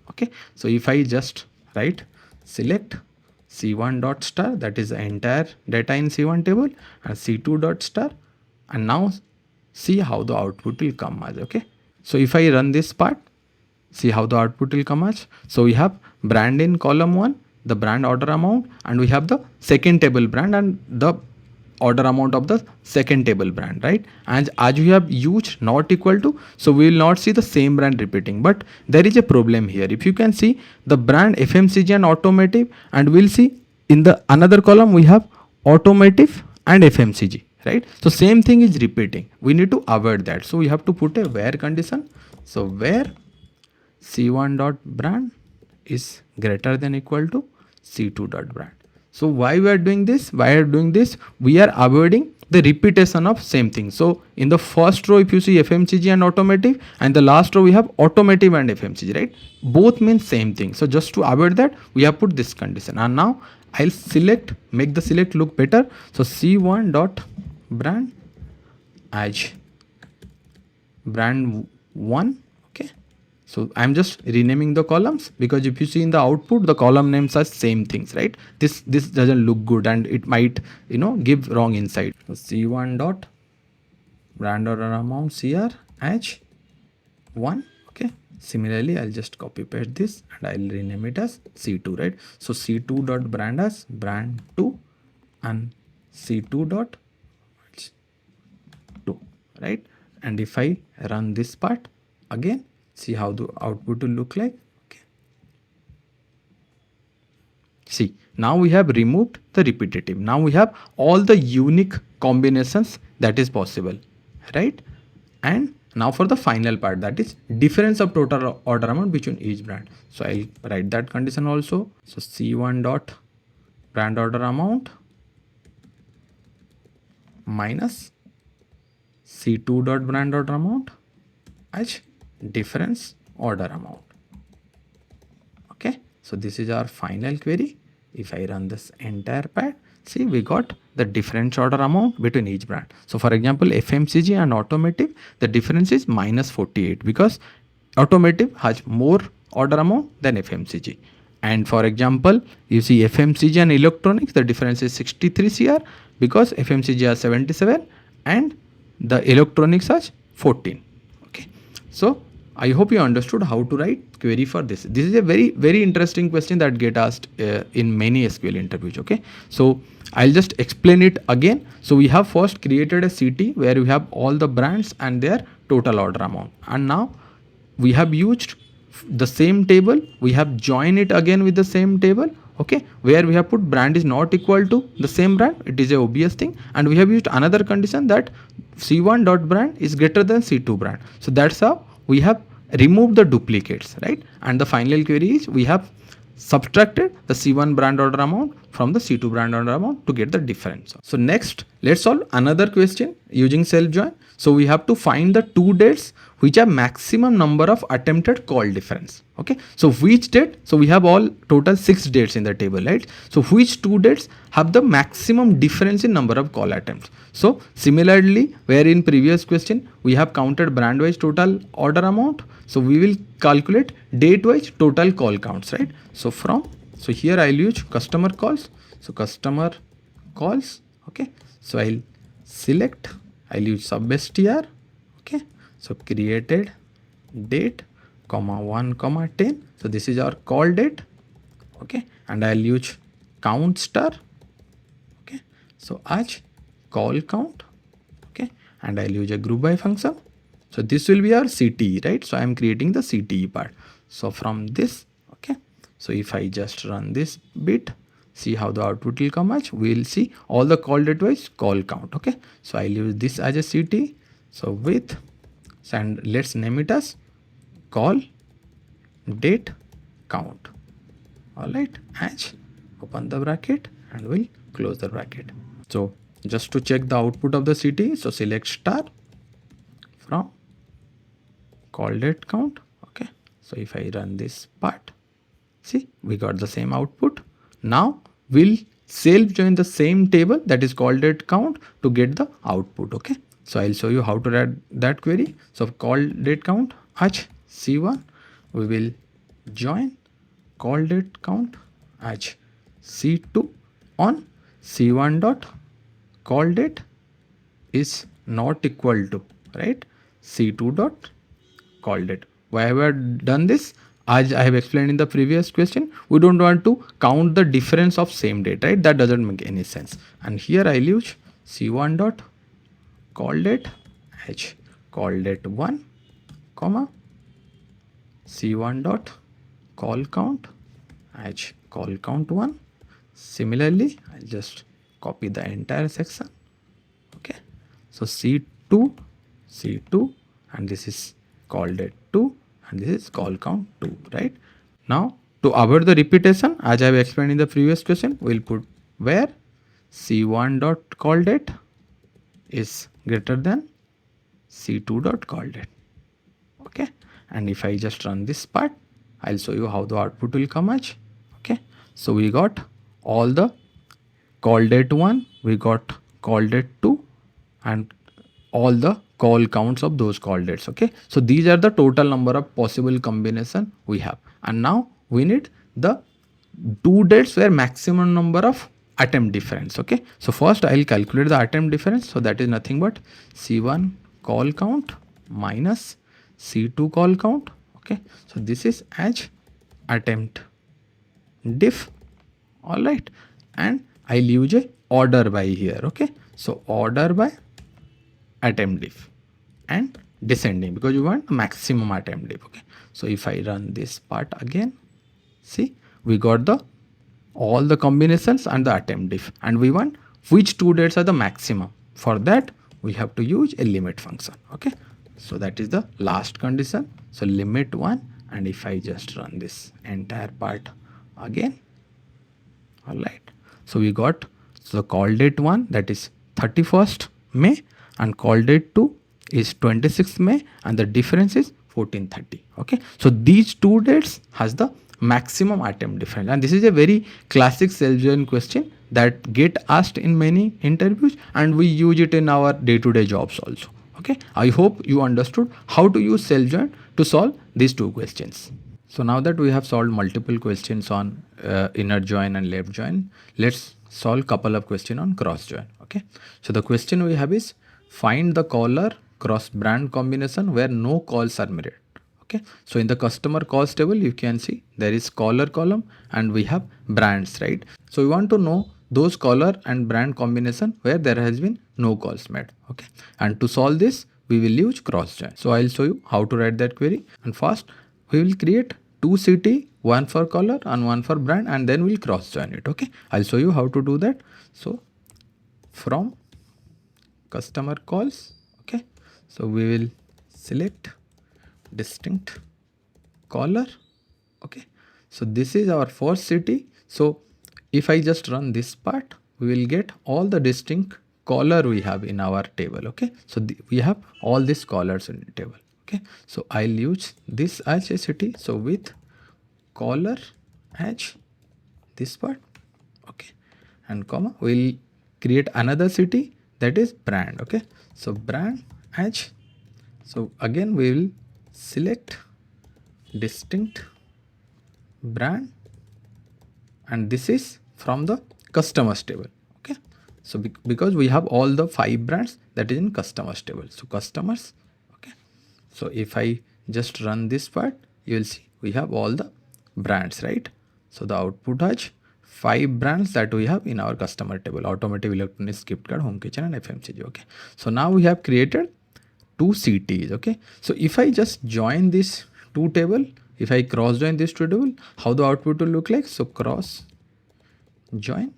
Okay, so if I just write select C1 dot star, that is the entire data in C1 table, and C2 dot star, and now see how the output will come as. Okay, so if I run this part, see how the output will come as. So we have brand in column 1, the brand order amount, and we have the second table brand and the order amount of the second table brand, right? And as we have used not equal to, so we will not see the same brand repeating. But there is a problem here. If you can see the brand FMCG and automotive, and we'll see in the another column we have automotive and FMCG, right? So same thing is repeating. We need to avoid that. So we have to put a where condition. So where C1 dot brand is greater than equal to C2 dot brand. So why we are doing this? Why are doing this? We are avoiding the repetition of same thing. So in the first row, if you see FMCG and automotive, and the last row we have automotive and FMCG, right? Both mean same thing. So just to avoid that, we have put this condition. And now I'll select, make the select look better. So C1 dot brand as brand 1. Okay, so I'm just renaming the columns, because if you see in the output, the column names are same things, right? This doesn't look good, and it might, you know, give wrong insight. So C1 dot brand order amount CR as 1. Okay, similarly I'll just copy paste this and I'll rename it as C2, right? So C2 dot brand as brand 2 and C2 dot 2, right? And if I run this part again, see how the output will look like. Okay, see, now we have removed the repetitive. Now we have all the unique combinations that is possible, right? And now for the final part, that is difference of total order amount between each brand. So I'll write that condition also. So C1 dot brand order amount minus C2 dot brand order amount as difference order amount. Okay, so this is our final query. If I run this entire part, see, we got the difference order amount between each brand. So for example, FMCG and automotive, the difference is minus 48, because automotive has more order amount than FMCG. And for example, you see FMCG and electronics, the difference is 63 CR, because FMCG has 77 and the electronics has 14. Okay, so I hope you understood how to write query for this. This is a very interesting question that get asked in many SQL interviews. Okay, so I'll just explain it again. So we have first created a CT where we have all the brands and their total order amount, and now we have used the same table. We have joined it again with the same table. Okay, where we have put brand is not equal to the same brand. It is a obvious thing, and we have used another condition that C1 dot brand is greater than C2 brand. So that's how we have removed the duplicates, right? And the final query is we have subtracted the C1 brand order amount from the C2 brand order amount to get the difference. So next, let's solve another question using self join. So we have to find the two dates which have maximum number of attempted call difference. Okay, so which date? So we have all total 6 dates in the table, right? So which two dates have the maximum difference in number of call attempts? So similarly, where in previous question we have counted brand wise total order amount, so we will calculate date wise total call counts, right? So here I'll use customer calls. So customer calls. Okay, so I'll select, I'll use sub str. Okay, so created date comma 1 comma 10. So this is our call date. Okay, and I'll use count star. Okay, so as call count. Okay, and I'll use a group by function. So this will be our CTE, right? So I'm creating the CTE part. So from this, okay, so if I just run this bit, see how the output will come as. We'll see all the call date wise call count. Okay, so I'll use this as a CTE. So with, and let's name it as call date count. All right, as open the bracket and we'll close the bracket. So just to check the output of the CTE, so select star from call date count. Okay, So if I run this part, see, we got the same output. Now we'll self join the same table that is call date count to get the output. Okay. So I'll show you how to write that query. So call date count h c1, we will join call date count h c2 on c1 dot call date is not equal to, right, c2 dot call date. Why have I done this? As I have explained in the previous question, we don't want to count the difference of same date, right? That doesn't make any sense. And here I'll use c1 dot call date h call date 1 comma c1 dot call count h call count 1. Similarly, I'll just copy the entire section. Okay, so c2 c2, and this is call date 2, and this is call count 2, right? Now to avoid the repetition, as I have explained in the previous question, we'll put where c1 dot call date is greater than c2 dot call date. Okay, and if I just run this part, I'll show you how the output will come as. Okay, so we got all the call date 1, we got call date 2, and all the call counts of those call dates. Okay, so these are the total number of possible combination we have, and now we need the two dates where maximum number of attempt difference. Okay, so first I'll calculate the attempt difference. So that is nothing but c1 call count minus c2 call count. Okay, so this is as attempt diff. All right, and I'll use a order by here. Okay, so order by attempt diff and descending because you want maximum attempt diff. Okay, so if I run this part again, see, we got the all the combinations and the attempt diff, and we want which two dates are the maximum. For that we have to use a limit function. Okay, so that is the last condition. So limit 1, and if I just run this entire part again, all right, so we got, so call date 1, that is 31st May, and call date 2 is 26th May, and the difference is 1430. Okay, so these two dates has the maximum attempt difference, and this is a very classic self-join question that get asked in many interviews, and we use it in our day-to-day jobs also. Okay, I hope you understood how to use self-join to solve these two questions. So now that we have solved multiple questions on inner join and left join, let's solve couple of questions on cross join. Okay, so the question we have is find the caller cross brand combination where no calls are made. Okay, so in the customer calls table you can see there is caller column and we have brands, right? So we want to know those caller and brand combination where there has been no calls made. Okay, and to solve this we will use cross join. So I'll show you how to write that query, and first we will create two city, one for caller and one for brand, and then we'll cross join it. Okay, I'll show you how to do that. So from customer calls, okay, so we will select distinct caller. Okay, so this is our first city. So if I just run this part, we will get all the distinct caller we have in our table. Okay, so we have all these callers in the table. Okay, so I'll use this as a city. So with caller as this part, okay, and comma, we'll create another city that is brand. Okay, so brand as, so again we will select distinct brand, and this is from the customers table. Okay, so because we have all the 5 brands that is in customers table, so customers. Okay, so if I just run this part, you will see we have all the brands, right? So the output has 5 brands that we have in our customer table: automotive, electronics, gift card, home kitchen, and FMCG. Okay, so now we have created 2 cities. Okay, so if I just join this 2 table, if I cross join this 2 table, how the output will look like? So cross join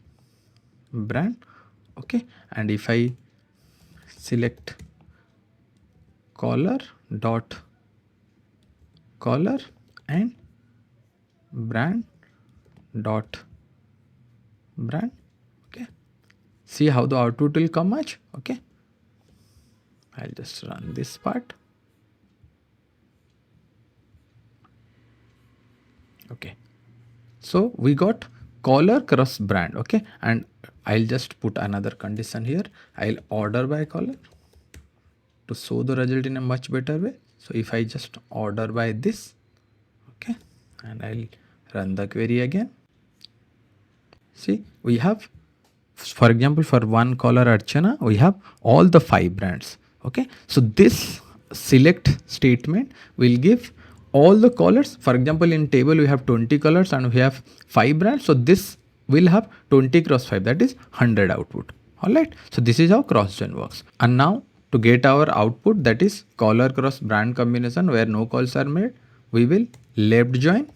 brand. Okay, and if I select caller dot caller and brand dot brand, okay, see how the output will come much. Okay, I'll just run this part. Okay. So we got color cross brand. Okay. And I'll just put another condition here. I'll order by color to show the result in a much better way. So if I just order by this, okay, and I'll run the query again. See, we have, for example, for one color Archana, we have all the 5 brands. Okay, so this select statement will give all the colors. For example, in table we have 20 colors and we have 5 brands. So this will have 20 cross 5, that is 100 output. Alright, so this is how cross join works. And now to get our output, that is color cross brand combination where no calls are made, we will left join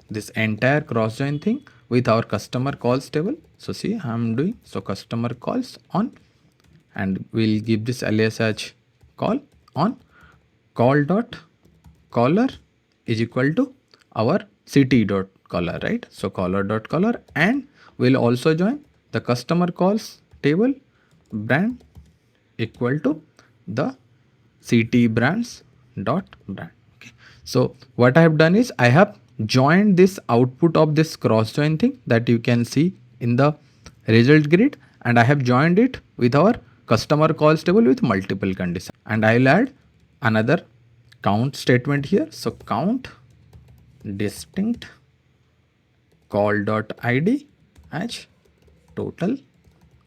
this entire cross join thing with our customer calls table. So see, I'm doing so customer calls on, and we'll give this alias as call on call dot caller is equal to our city dot caller, right? So caller dot caller, and we'll also join the customer calls table brand equal to the ct brands dot brand. Okay. So what I have done is I have joined this output of this cross join thing that you can see in the result grid, and I have joined it with our customer calls table with multiple conditions, and I'll add another count statement here. So count distinct call dot id as total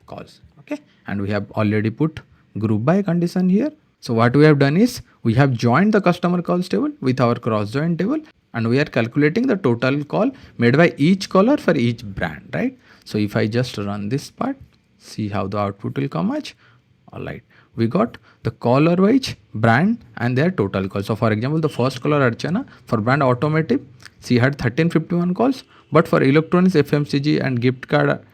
calls. Okay, and we have already put group by condition here. So what we have done is we have joined the customer calls table with our cross join table, and we are calculating the total call made by each caller for each brand, right? So if I just run this part, see how the output will come as. Alright, we got the caller wise brand and their total calls. So for example, the first caller Archana for brand automotive, she had 1351 calls, but for electronics, FMCG and gift card,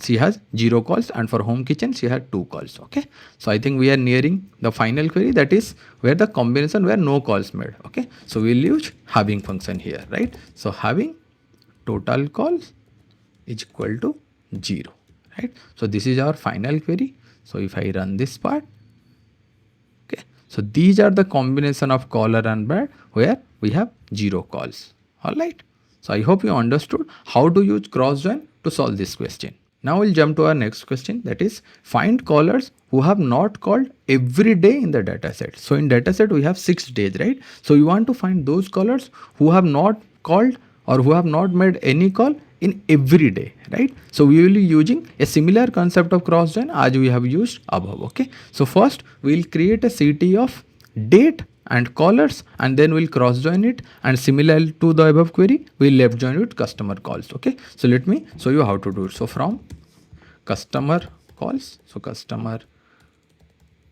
she has 0 calls, and for home kitchen she had 2 calls. Okay, so I think we are nearing the final query, that is where the combination where no calls made. Okay, so we'll use having function here, right? So having total calls is equal to 0, right? So this is our final query. So if I run this part, okay, so these are the combination of caller and brand where we have 0 calls. All right, so I hope you understood how to use cross join to solve this question. Now we'll jump to our next question, that is find callers who have not called every day in the dataset. So in dataset we have 6 days, right? So we want to find those callers who have not called or who have not made any call in every day, right? So we will be using a similar concept of cross join as we have used above. Okay, so first we'll create a CT of date and callers, and then we'll cross join it, and similar to the above query we'll left join with customer calls. Okay, so let me show you how to do it. So from customer calls, so customer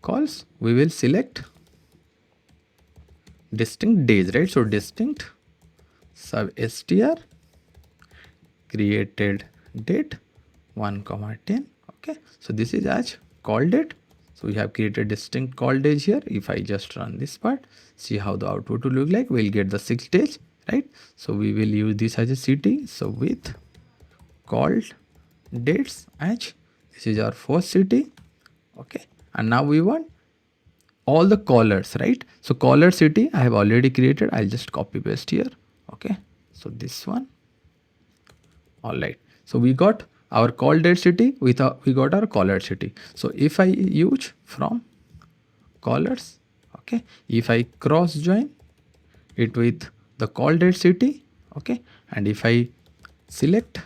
calls, we will select distinct days, right? So distinct sub str created date 1,10. Okay, so this is as call date. So we have created distinct call days here. If I just run this part, see how the output will look like. We'll get the 6 days, right? So we will use this as a CT. So with called dates as, this is our first CT. Okay, and now we want all the callers, right? So caller CT I have already created. I'll just copy paste here. Okay, so this one. All right, so we got our call date city with we got our caller city. So if I use from callers, okay, if I cross join it with the call date city, okay, and if I select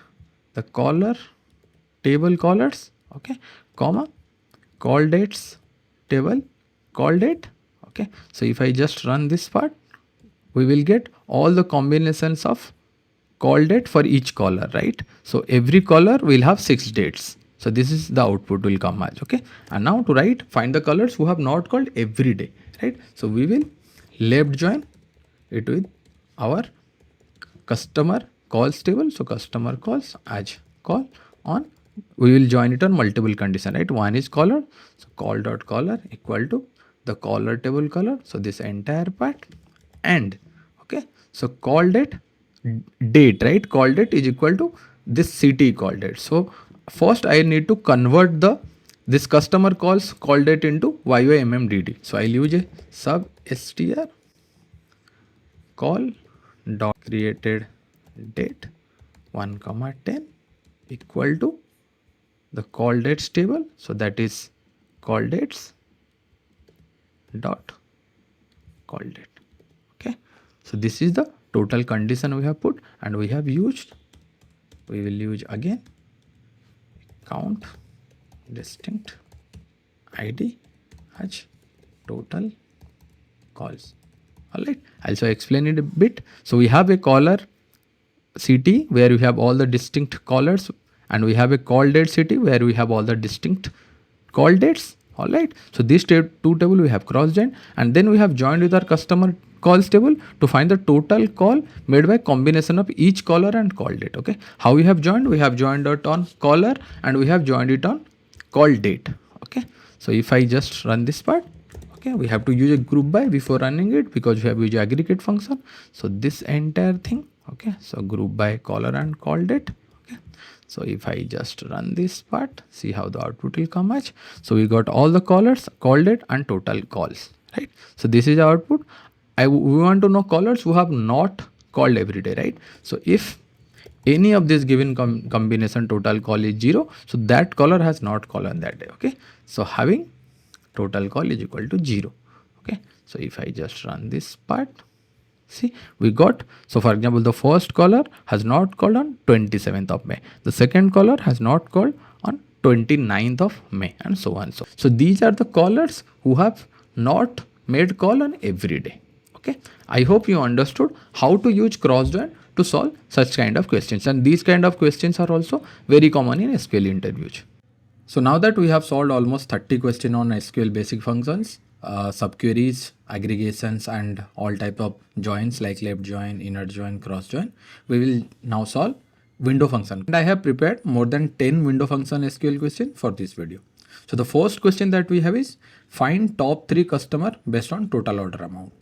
the caller table callers, okay, comma call dates table call date, okay, so if I just run this part, we will get all the combinations of call date for each caller, right? So every caller will have 6 dates. So this is the output will come as. Okay, and now to write find the callers who have not called every day, right? So we will left join it with our customer calls table. So customer calls as call on, we will join it on multiple condition, right? One is caller, so call dot caller equal to the caller table caller, so this entire part, and okay, so call date date, right? Call date is equal to this CT call date. So first I need to convert this customer calls call date into YYMMDD. So I'll use a sub str call dot created date 1 comma 10 equal to the call dates table. So that is call dates dot call date. Okay. So this is the total condition we have put, and we will use again count distinct ID as total calls. Alright, also explain it a bit. So we have a caller CT where we have all the distinct callers, and we have a call date CT where we have all the distinct call dates. Alright, so these two table we have cross joined, and then we have joined with our customer calls table to find the total call made by combination of each caller and call date. Okay, how we have joined? We have joined it on caller and we have joined it on call date. Okay, so if I just run this part, okay, we have to use a group by before running it because we have used aggregate function. So this entire thing, okay, so group by caller and call date. Okay, so if I just run this part, see how the output will come as. So we got all the callers, call date and total calls, right? So this is our output. We want to know callers who have not called every day, right? So if any of this given combination total call is 0, so that caller has not called on that day. Okay, so having total call is equal to 0. Okay, so if I just run this part, see we got, so for example, the first caller has not called on 27th of May, the second caller has not called on 29th of May, and so on. So these are the callers who have not made call on every day. Okay, I hope you understood how to use cross join to solve such kind of questions, and these kind of questions are also very common in SQL interviews. So now that we have solved almost 30 questions on SQL basic functions, sub queries, aggregations, and all type of joins like left join, inner join, cross join, we will now solve window function. And I have prepared more than 10 window function SQL questions for this video. So the first question that we have is find top 3 customer based on total order amount.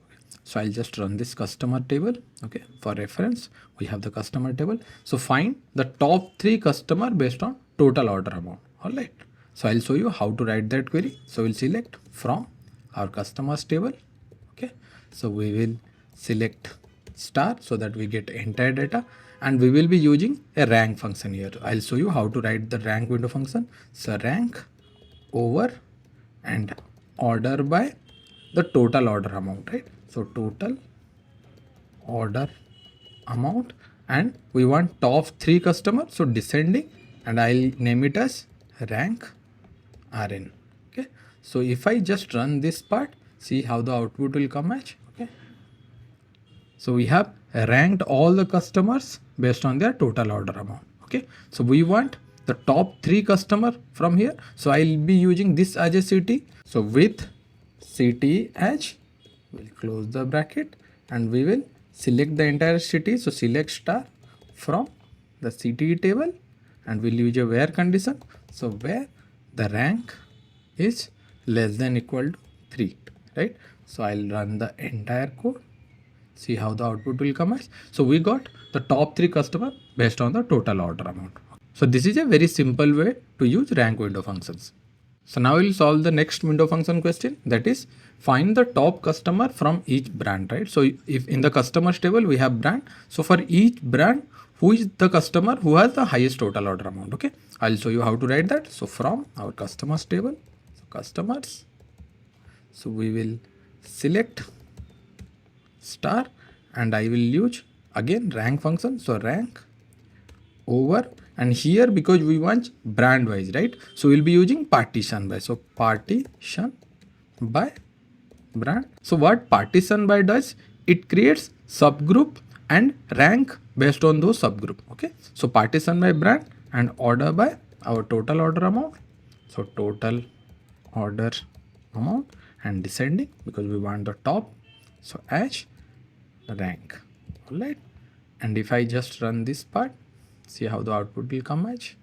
So I'll just run this customer table. Okay, for reference, we have the customer table. So find the top 3 customer based on total order amount. All right. So I'll show you how to write that query. So we'll select from our customers table. Okay. So we will select star so that we get entire data, and we will be using a rank function here. I'll show you how to write the rank window function. So rank over and order by the total order amount, right? So total order amount, and we want top 3 customers, so descending, and I'll name it as rank RN. Okay, so if I just run this part, see how the output will come as. Okay, so we have ranked all the customers based on their total order amount. Okay, so we want the top 3 customer from here, so I'll be using this as a CT. So with CT as, we'll close the bracket and we will select the entire city. So select star from the CT table, and we'll use a where condition. So where the rank is less than equal to 3, right? So I'll run the entire code. See how the output will come as. So we got the top 3 customer based on the total order amount. So this is a very simple way to use rank window functions. So now we'll solve the next window function question, that is find the top customer from each brand, right? So if in the customers table we have brand, so for each brand, who is the customer who has the highest total order amount? Okay, I'll show you how to write that. So from our customers table, so customers, so we will select star, and I will use again rank function. So rank over, and here because we want brand wise, right? So we'll be using partition by. So partition by brand. So what partition by does, it creates subgroup and rank based on those subgroup. Okay, so partition by brand and order by our total order amount. So total order amount and descending because we want the top, so as rank. All right, and if I just run this part, see how the output will come as.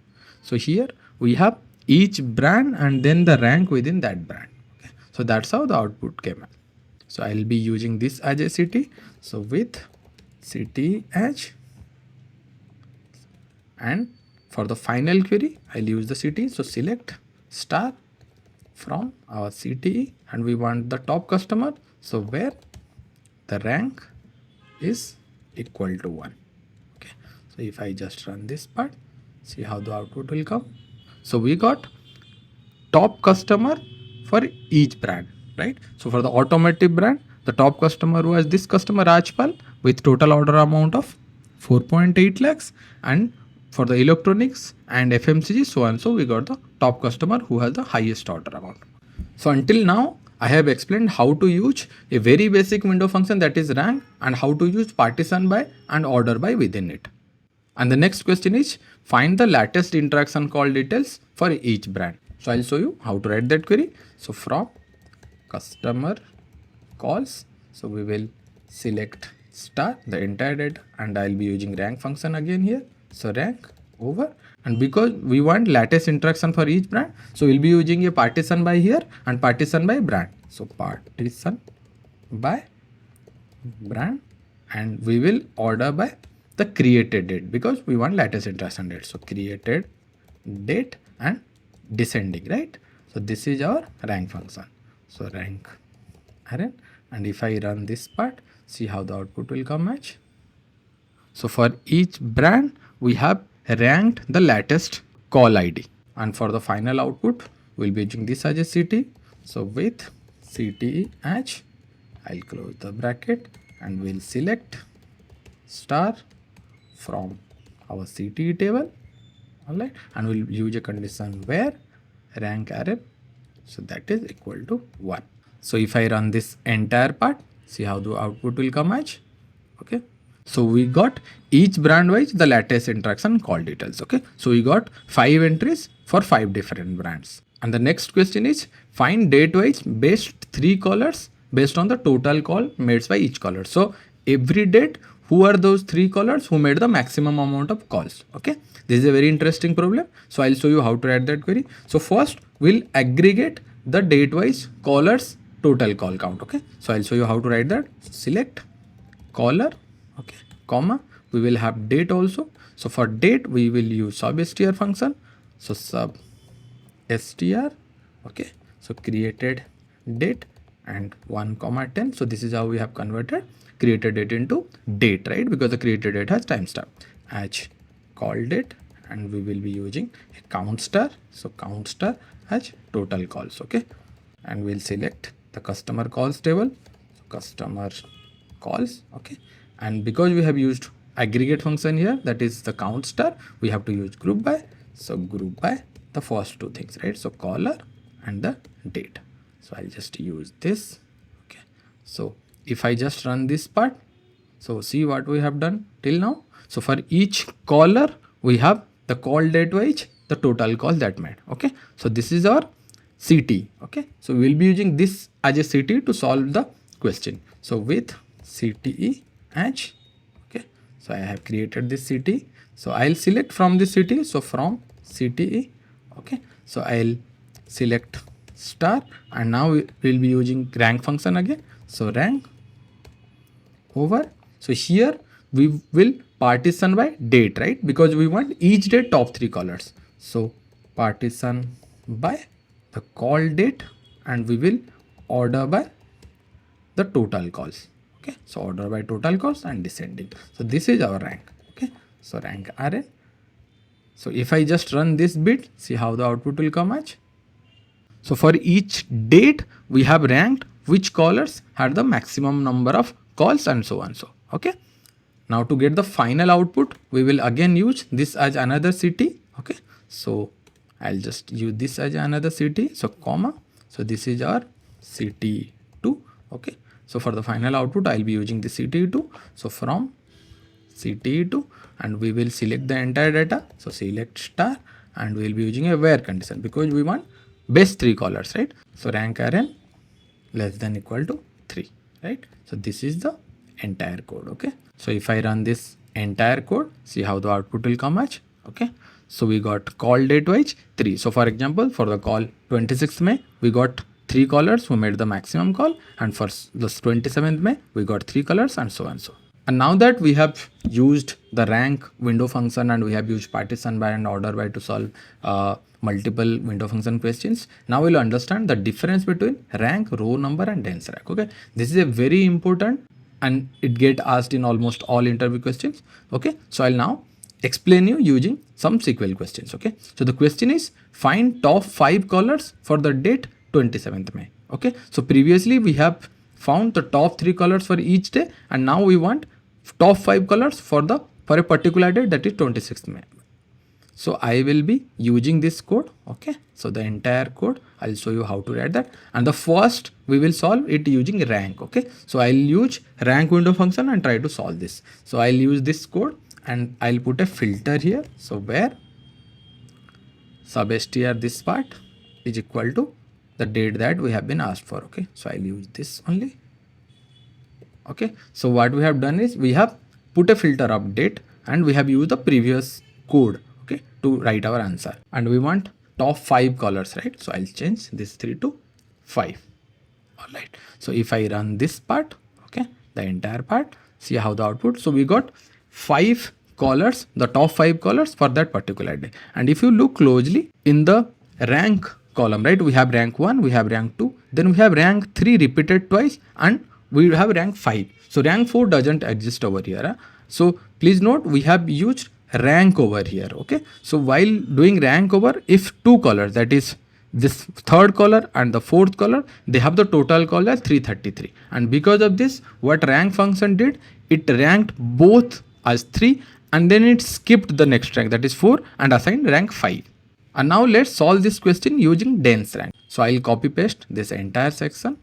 So here we have each brand and then the rank within that brand. Okay, so that's how the output came out. So I'll be using this as a city. So with city as, and for the final query I'll use the city. So select star from our city, and we want the top customer, so where the rank is equal to 1. Okay, So if I just run this part, see how the output will come. So we got top customer for each brand, right? So for the automotive brand, the top customer was this customer Rajpal with total order amount of 4.8 lakhs, and for the electronics and FMCG, so and so we got the top customer who has the highest order amount. So until now, I have explained how to use a very basic window function, that is rank, and how to use partition by and order by within it. And the next question is find the latest interaction call details for each brand. So I'll show you how to write that query. So from customer calls, so we will select star the entire data, and I'll be using rank function again here. So rank over, and because we want latest interaction for each brand, so we'll be using a partition by here and partition by brand. So partition by brand, and we will order by the created date because we want latest interaction date. So created date and descending, right? So this is our rank function. So rank array, and if I run this part, see how the output will come match. So for each brand, we have ranked the latest call ID, and for the final output, we'll be using this as a CT. So with CTE as, I'll close the bracket and we'll select star from our CTE table, alright, and we'll use a condition where rank array, so that is equal to 1. So if I run this entire part, see how the output will come as. Okay, so we got each brand wise the latest interaction call details. Okay, so we got 5 entries for 5 different brands. And the next question is find date wise best 3 callers based on the total call made by each caller. So every date, who are those 3 callers who made the maximum amount of calls? Okay, this is a very interesting problem. So I'll show you how to write that query. So first we'll aggregate the date wise callers total call count. Okay, so I'll show you how to write that. So select caller, okay, comma, we will have date also. So for date we will use sub str function. So sub str, okay, so created date and 1,10. So this is how we have converted created date into date, right? Because the created date has timestamp as call date, and we will be using a count star. So count star as total calls, okay, and we'll select the customer calls table. So customer calls, okay, and because we have used aggregate function here, that is the count star, we have to use group by. So group by the first 2 things, right? So caller and the date. So I'll just use this. Okay, so if I just run this part, so see what we have done till now. So for each caller we have the call date wise the total call that made. Okay, so this is our CT. Okay, so we'll be using this as a CT to solve the question. So with CTE as, okay, so I have created this CT. So I'll select from this CT. So from CTE, okay, so I'll select star, and now we will be using rank function again. So rank over, so here we will partition by date, right? Because we want each date top 3 callers. So partition by the call date, and we will order by the total calls. Okay, so order by total calls and descending. So this is our rank. Okay, so rank array. So if I just run this bit, see how the output will come as. So for each date we have ranked which callers had the maximum number of calls and so on. So okay, now to get the final output, we will again use this as another CT. Okay, so I'll just use this as another CT. So comma, so this is our CT2. Okay, so for the final output I'll be using the CT2. So from CT2, and we will select the entire data. So select star, and we'll be using a where condition because we want best 3 callers, right? So rank array less than equal to 3, right? So this is the entire code. Okay, so if I run this entire code, see how the output will come as. Okay, so we got call date wise 3. So for example, for the call 26th May, we got 3 callers who made the maximum call, and for the 27th May, we got 3 callers and so on. So, and now that we have used the rank window function and we have used partition by and order by to solve multiple window function questions, now we'll understand the difference between rank, row number and dense rank. Okay, this is a very important, and it get asked in almost all interview questions. Okay, so I'll now explain you using some SQL questions. Okay, so the question is find top 5 colors for the date 27th May. Okay, so previously we have found the top 3 colors for each day, and now we want top 5 colors for a particular date, that is 26th May. So I will be using this code. Okay, so the entire code I'll show you how to write that, and the first we will solve it using rank. Okay, so I'll use rank window function and try to solve this. So I'll use this code and I'll put a filter here. So where sub-str this part is equal to the date that we have been asked for. Okay, so I'll use this only. Okay, so what we have done is we have put a filter of date and we have used the previous code, okay, to write our answer, and we want top 5 colors, right? So I'll change this 3 to 5. All right, so if I run this part, okay, the entire part, see how the output. So we got 5 colors, the top 5 colors for that particular day. And if you look closely in the rank column, right, we have rank 1, we have rank 2, then we have rank 3 repeated twice, and we have rank 5. So rank 4 doesn't exist over here. Huh? So please note we have used rank over here. Okay, so while doing rank over, if 2 colors, that is this third color and the fourth color, they have the total color as 333, and because of this, what rank function did, it ranked both as 3 and then it skipped the next rank, that is 4, and assigned rank 5. And now let's solve this question using dense rank. So I'll copy paste this entire section.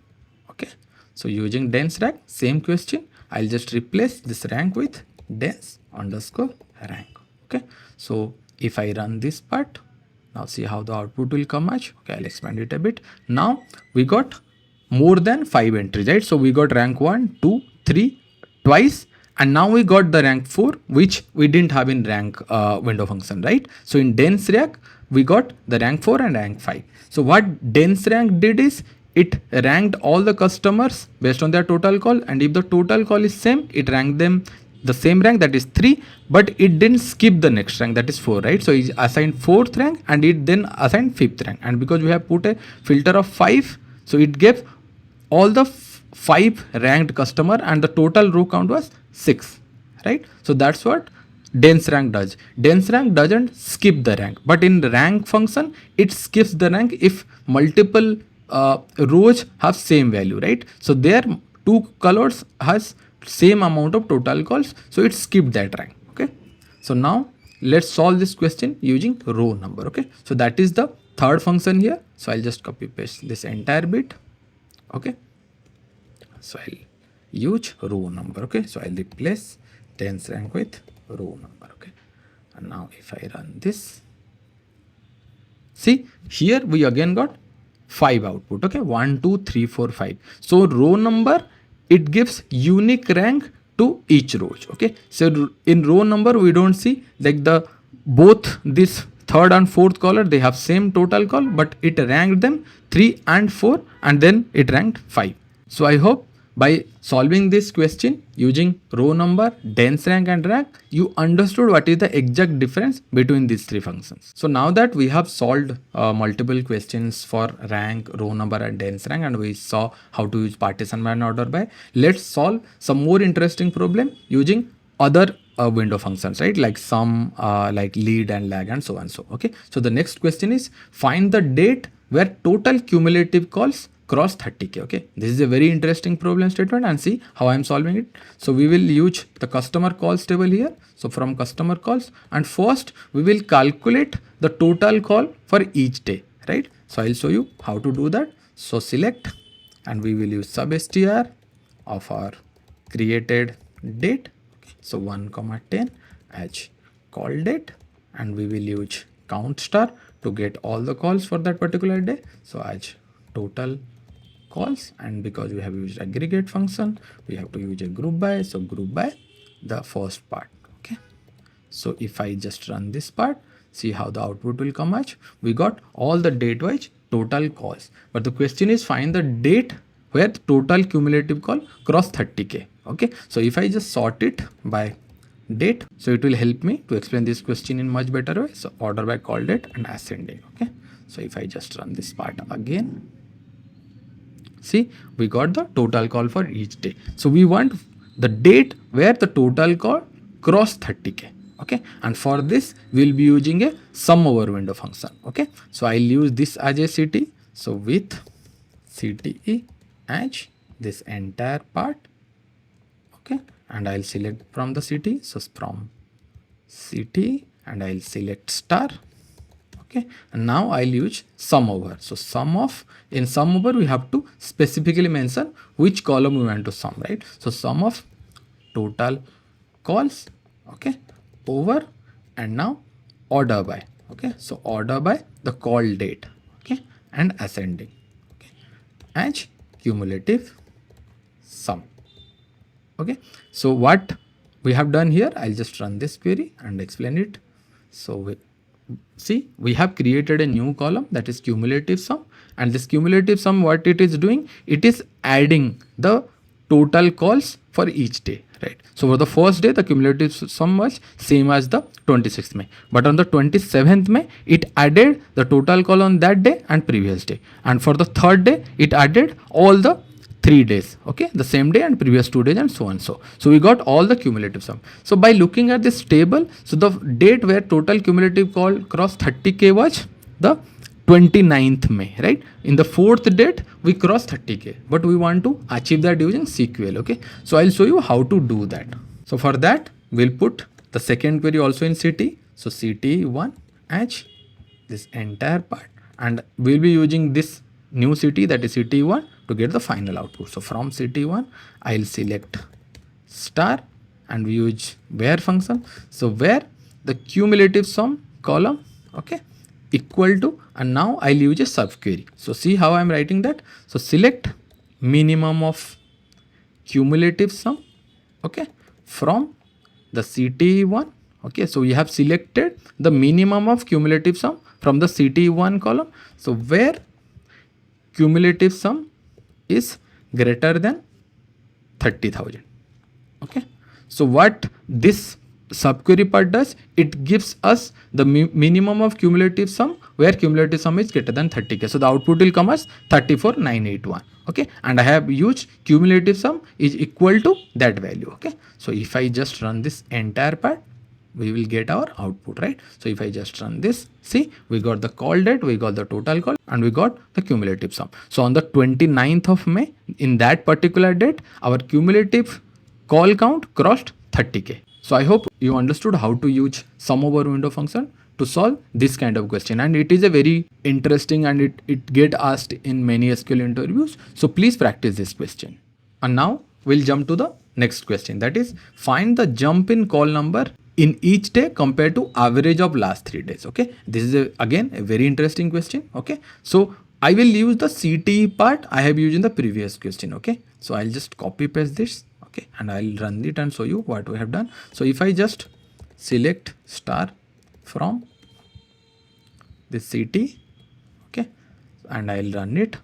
Okay, so using dense rank, same question, I'll just replace this rank with dense underscore rank. Okay, so if I run this part, now see how the output will come much. Okay, I'll expand it a bit. Now we got more than 5 entries, right? So we got rank 1, 2, 3 twice, and now we got the rank 4, which we didn't have in rank window function, right? So in dense rank, we got the rank 4 and rank 5. So what dense rank did is it ranked all the customers based on their total call, and if the total call is same, it ranked them the same rank, that is 3, but it didn't skip the next rank, that is 4, right? So it assigned 4th rank and it then assigned 5th rank, and because we have put a filter of 5, so it gave all the 5 ranked customer and the total row count was 6, right? So that's what dense rank does. Dense rank doesn't skip the rank, but in the rank function it skips the rank if multiple rows have same value, right? So there 2 colors has same amount of total calls, so it skipped that rank. Okay, so now let's solve this question using row number. Okay, so that is the third function here. So I'll just copy paste this entire bit. Okay, so I'll use row number. Okay, so I'll replace dense rank with row number. Okay, and now if I run this, see here we again got 5 output. Okay, 1, 2, 3, 4, 5. So row number, it gives unique rank to each rows. Okay, so in row number we don't see like the both this third and fourth color, they have same total call, but it ranked them 3 and 4 and then it ranked 5. So I hope by solving this question using row number, dense rank and rank, you understood what is the exact difference between these 3 functions. So now that we have solved multiple questions for rank, row number and dense rank, and we saw how to use partition by and order by, let's solve some more interesting problem using other window functions, right? Like sum, like lead and lag and so on. So, okay. So the next question is find the date where total cumulative calls cross 30k. Okay, this is a very interesting problem statement, and see how I am solving it. So we will use the customer calls table here. So from customer calls, and first we will calculate the total call for each day, right? So I'll show you how to do that. So select, and we will use sub-str of our created date. Okay, so 1,10 as call date, and we will use count star to get all the calls for that particular day. So as total calls, and because we have used aggregate function, we have to use a group by. So group by the first part. Okay, so if I just run this part, see how the output will come as we got all the date wise total calls, but the question is find the date where the total cumulative call cross 30k. Okay, so if I just sort it by date, so it will help me to explain this question in much better way. So order by call date and ascending. Okay, so if I just run this part again, see we got the total call for each day. So we want the date where the total call cross 30k. Okay, and for this we'll be using a sum over window function. Okay, so I'll use this as a city. So with CTE as this entire part. Okay, and I'll select from the city. So from city and I'll select star. Okay, and now I'll use sum over. So in sum over we have to specifically mention which column we want to sum, right? So sum of total calls, okay, over, and now order by. Okay, so order by the call date, okay, and ascending, okay, as cumulative sum. Okay, so what we have done here, I'll just run this query and explain it. So we have created a new column, that is cumulative sum, and this cumulative sum, what it is doing, it is adding the total calls for each day, right? So for the first day the cumulative sum was same as the 26th May, but on the 27th May it added the total call on that day and previous day, and for the third day it added all the 3 days, okay, the same day and previous 2 days, and so on. So we got all the cumulative sum. So by looking at this table, so the date where total cumulative call crossed 30k was the 29th May, right? In the fourth date we crossed 30k, but we want to achieve that using SQL. Okay, so I'll show you how to do that. So for that we'll put the second query also in city. So city1 as this entire part, and we'll be using this new city, that is city1, to get the final output. So from city1 I'll select star and we use where function. So where the cumulative sum column, okay, equal to, and now I'll use a sub query. So see how I'm writing that. So select minimum of cumulative sum, okay, from the city1. Okay, so we have selected the minimum of cumulative sum from the city1 column. So where cumulative sum is greater than 30,000. Okay, so what this subquery part does, it gives us the minimum of cumulative sum where cumulative sum is greater than 30k. So the output will come as 34981. Okay, and I have used cumulative sum is equal to that value. Okay, so if I just run this entire part, we will get our output, right? So if I just run this, see, we got the call date, we got the total call, and we got the cumulative sum. So on the 29th of May, in that particular date, our cumulative call count crossed 30k. So I hope you understood how to use sum over window function to solve this kind of question, and it is a very interesting, and it get asked in many SQL interviews. So please practice this question. And now we'll jump to the next question, that is find the jump in call number in each day compared to average of last 3 days. Okay, this is again a very interesting question. Okay, so I will use the CT part I have used in the previous question. Okay, so I'll just copy paste this. Okay, and I'll run it and show you what we have done. So if I just select star from this CT, okay, and I'll run it.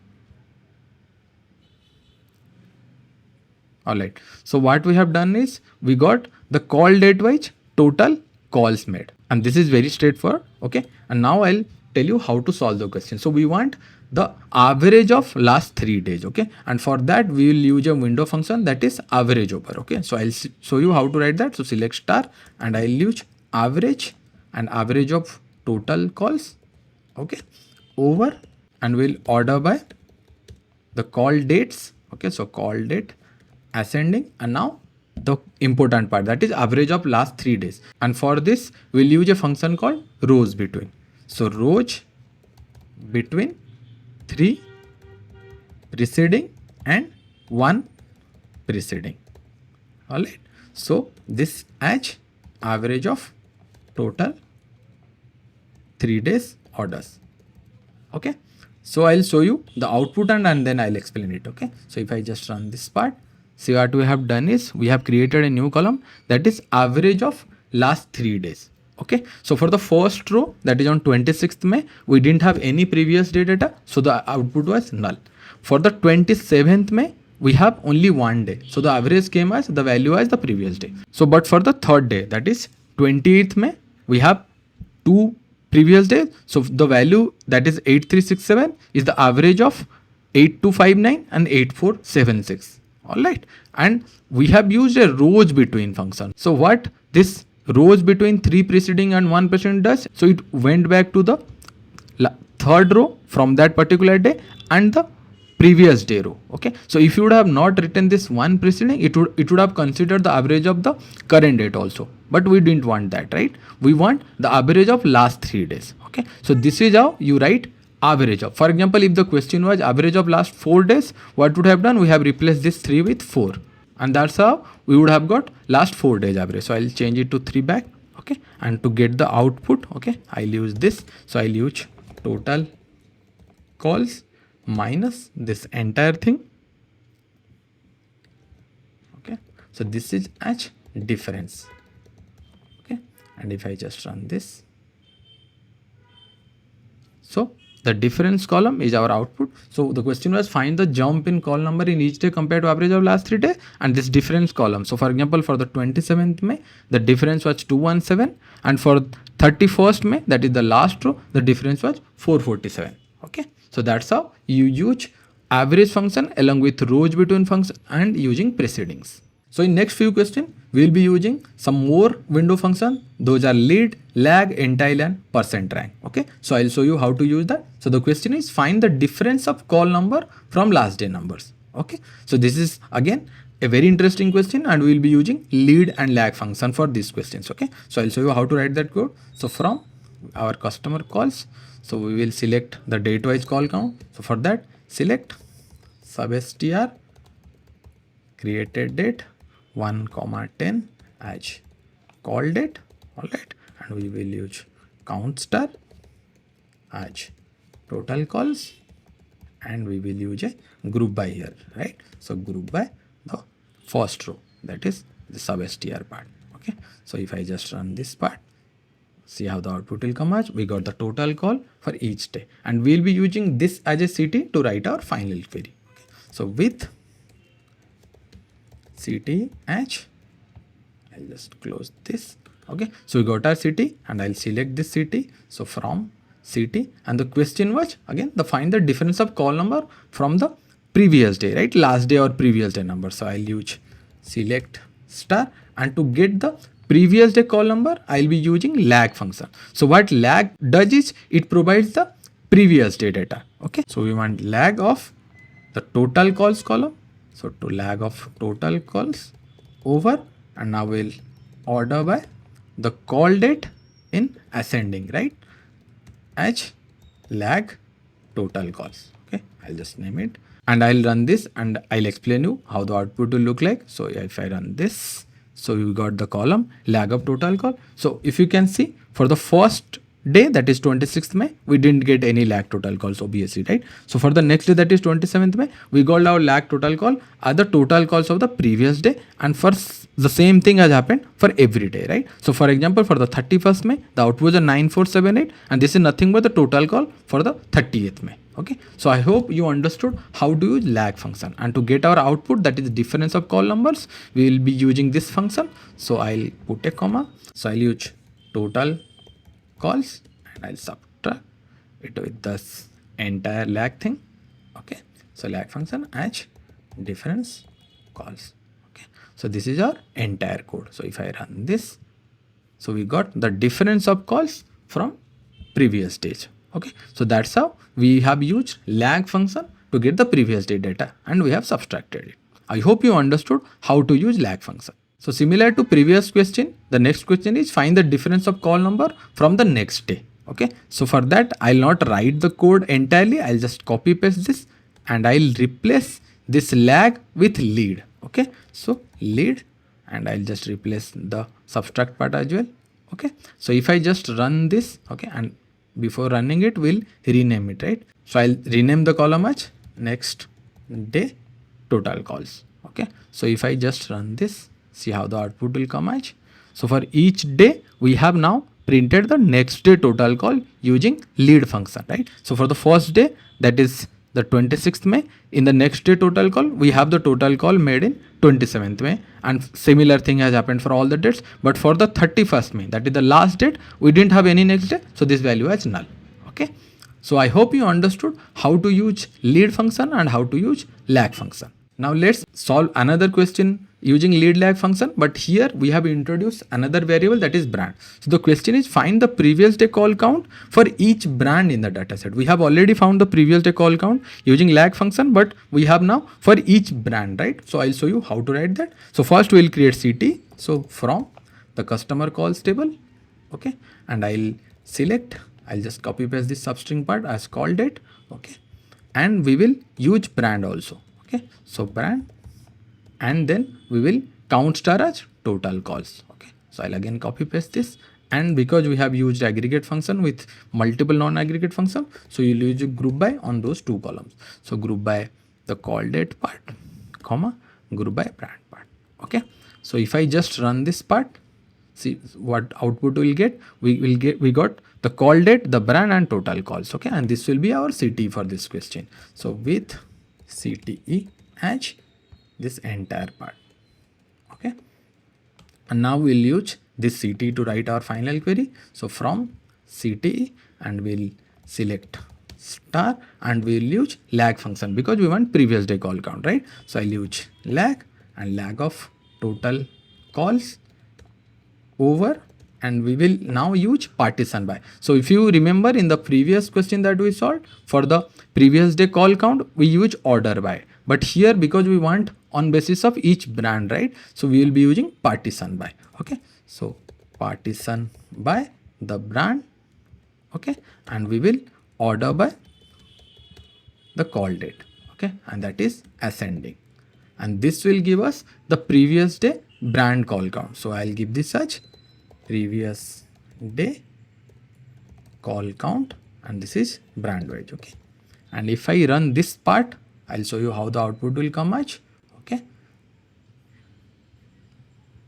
All right, so what we have done is we got the call date wise total calls made, and this is very straightforward. Okay, and now I'll tell you how to solve the question. So we want the average of last 3 days. Okay, and for that we will use a window function, that is average over. Okay, so I'll show you how to write that. So select star and I'll use average and average of total calls, okay, over, and we'll order by the call dates. Okay, so call date ascending, and now the important part, that is average of last 3 days, and for this we'll use a function called rows between. So rows between 3 preceding and 1 preceding. All right, so this as average of total 3 days orders. Okay, so I'll show you the output and then I'll explain it. Okay, so if I just run this part, see what we have done is we have created a new column, that is average of last 3 days. Okay, so for the first row, that is on 26th May, we didn't have any previous day data, so the output was null. For the 27th May, we have only 1 day, so the average came as the value as the previous day. So but for the third day, that is 28th May, we have 2 previous days, so the value, that is 8367, is the average of 8259 and 8476. All right, and we have used a rows between function. So what this rows between 3 preceding and 1 preceding days. So it went back to the third row from that particular day and the previous day row. Okay, so if you would have not written this one preceding, it would have considered the average of the current date also, but we didn't want that, right? We want the average of last 3 days. Okay, so this is how you write average of. For example, if the question was average of last 4 days, what would have done? We have replaced this 3 with 4, and that's how we would have got last 4 days average. So I'll change it to 3 back. Okay, and to get the output, okay, I'll use this. So I'll use total calls minus this entire thing. Okay, so this is as difference. Okay, and if I just run this, so the difference column is our output. So the question was find the jump in call number in each day compared to average of last 3 days, and this difference column. So for example, for the 27th May, the difference was 217, and for 31st May, that is the last row, the difference was 447. Okay, so that's how you use average function along with rows between functions and using precedings. So in next few questions, we will be using some more window function. Those are lead, lag, NTILE and percent rank. Okay, so I'll show you how to use that. So the question is find the difference of call number from last day numbers. Okay, so this is again a very interesting question, and we will be using lead and lag function for these questions. Okay, so I'll show you how to write that code. So from our customer calls, so we will select the date wise call count. So for that, select substr created date 1,10 as call date. All right, and we will use count star as total calls, and we will use a group by here, right? So group by the first row, that is the substr part. Okay, so if I just run this part, see how the output will come as we got the total call for each day, and we'll be using this as a CT to write our final query. Okay, so with CT as, I'll just close this. Okay, so we got our CT, and I'll select this CT. So from CT, and the question was again the find the difference of call number from the previous day, right? Last day or previous day number. So I'll use select star, and to get the previous day call number, I'll be using lag function. So what lag does is it provides the previous day data. Okay, so we want lag of the total calls column. So to lag of total calls over, and now we'll order by the call date in ascending, right? As lag total calls. Okay, I'll just name it, and I'll run this, and I'll explain you how the output will look like. So if I run this, so you got the column lag of total call. So if you can see, for the first day, that is 26th May, we didn't get any lag total calls obviously, right? So for the next day, that is 27th May, we got our lag total call are the total calls of the previous day, and for the same thing has happened for every day, right? So for example, for the 31st May, the output was a 9478, and this is nothing but the total call for the 30th May. Okay, so I hope you understood how to use lag function, and to get our output, that is the difference of call numbers, we will be using this function. So I'll put a comma. So I'll use total calls, and I'll subtract it with this entire lag thing. Okay, so lag function as difference calls. Okay, so this is our entire code. So if I run this, so we got the difference of calls from previous days. Okay, so that's how we have used lag function to get the previous day data, and we have subtracted it. I hope you understood how to use lag function. So similar to previous question, the next question is find the difference of call number from the next day. Okay, so for that, I'll not write the code entirely. I'll just copy paste this, and I'll replace this lag with lead. Okay, so lead, and I'll just replace the subtract part as well. Okay, so if I just run this, okay, and before running it, we'll rename it, right? So I'll rename the column as next day total calls. Okay, so if I just run this, see how the output will come as. So for each day, we have now printed the next day total call using lead function, right? So for the first day, that is the 26th May, in the next day total call, we have the total call made in 27th May, and similar thing has happened for all the dates. But for the 31st May, that is the last date, we didn't have any next day, so this value is null. Okay, so I hope you understood how to use lead function and how to use lag function. Now let's solve another question using lead lag function, but here we have introduced another variable, that is brand. So the question is, find the previous day call count for each brand in the dataset. We have already found the previous day call count using lag function, but we have now for each brand, right? So I'll show you how to write that. So first we'll create CT. So from the customer calls table, okay, and I'll just copy paste this substring part as call date, okay, and we will use brand also, okay. So brand, and then we will count star as total calls, okay. So I'll again copy paste this, and because we have used aggregate function with multiple non-aggregate function, so you'll use a group by on those two columns. So group by the call date part, comma, group by brand part, okay. So if I just run this part, see what output we'll get. We got the call date, the brand, and total calls, okay, and this will be our CTE for this question. So with CTE as this entire part, okay, and now we'll use this CTE to write our final query. So from CTE, and we'll select star, and we'll use lag function because we want previous day call count, right? So I'll use lag, and lag of total calls over, and we will now use partition by. So if you remember in the previous question that we solved for the previous day call count, we use order by, but here because we want on basis of each brand, right? So we will be using partition by, okay. So partition by the brand, okay, and we will order by the call date, okay, and that is ascending, and this will give us the previous day brand call count. So I'll give this as previous day call count, and this is brand wise, okay. And if I run this part, I'll show you how the output will come as, okay.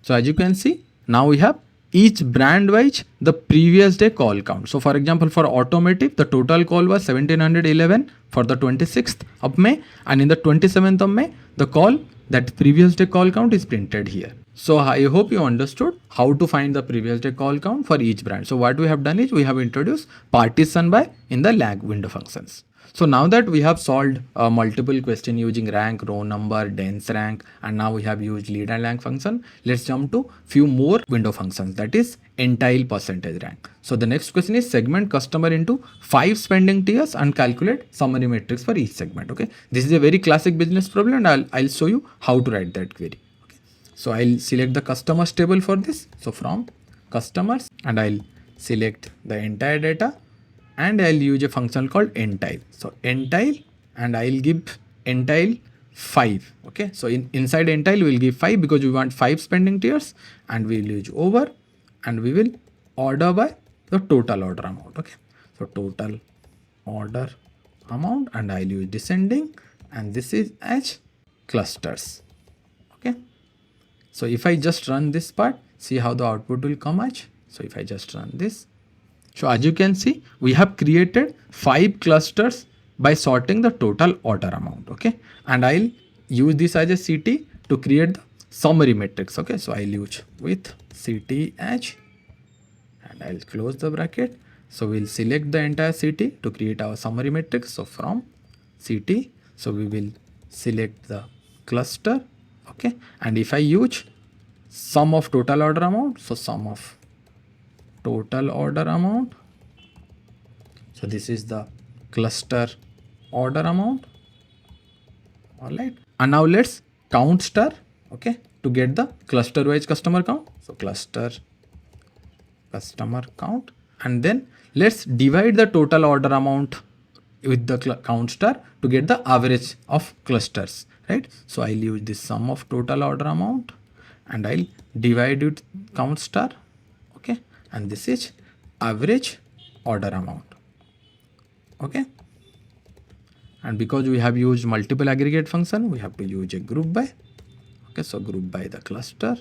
So as you can see, now we have each brand wise the previous day call count. So for example, for automotive, the total call was 1711 for the 26th of May, and in the 27th of May, the call, that previous day call count, is printed here. So I hope you understood how to find the previous day call count for each brand. So what we have done is we have introduced partition by in the lag window functions. So now that we have solved multiple question using rank, row number, dense rank, and now we have used lead and lag function, let's jump to few more window functions, that is NTILE percentage rank. So the next question is segment customer into 5 spending tiers and calculate summary metrics for each segment, okay. This is a very classic business problem, and I'll show you how to write that query. So I'll select the customers table for this. So from customers, and I'll select the entire data, and I'll use a function called NTILE. So NTILE, and I'll give NTILE 5. Okay. So inside NTILE we'll give 5 because we want 5 spending tiers, and we'll use over, and we will order by the total order amount. Okay. So total order amount, and I'll use descending, and this is as clusters. Okay. So if I just run this part, see how the output will come as. So if I just run this, so as you can see, we have created 5 clusters by sorting the total order amount. Okay. And I'll use this as a CT to create the summary matrix. Okay. So I'll use with CT as, and I'll close the bracket. So we'll select the entire CT to create our summary matrix. So from CT, so we will select the cluster. Okay. And if I use sum of total order amount, so sum of total order amount, so this is the cluster order amount. All right. And now let's count star, okay, to get the cluster wise customer count. So cluster customer count, and then let's divide the total order amount with the count star to get the average of clusters, right? So I'll use this sum of total order amount, and I'll divide it count star, okay, and this is average order amount. Okay. And because we have used multiple aggregate function, we have to use a group by. Okay, so group by the cluster.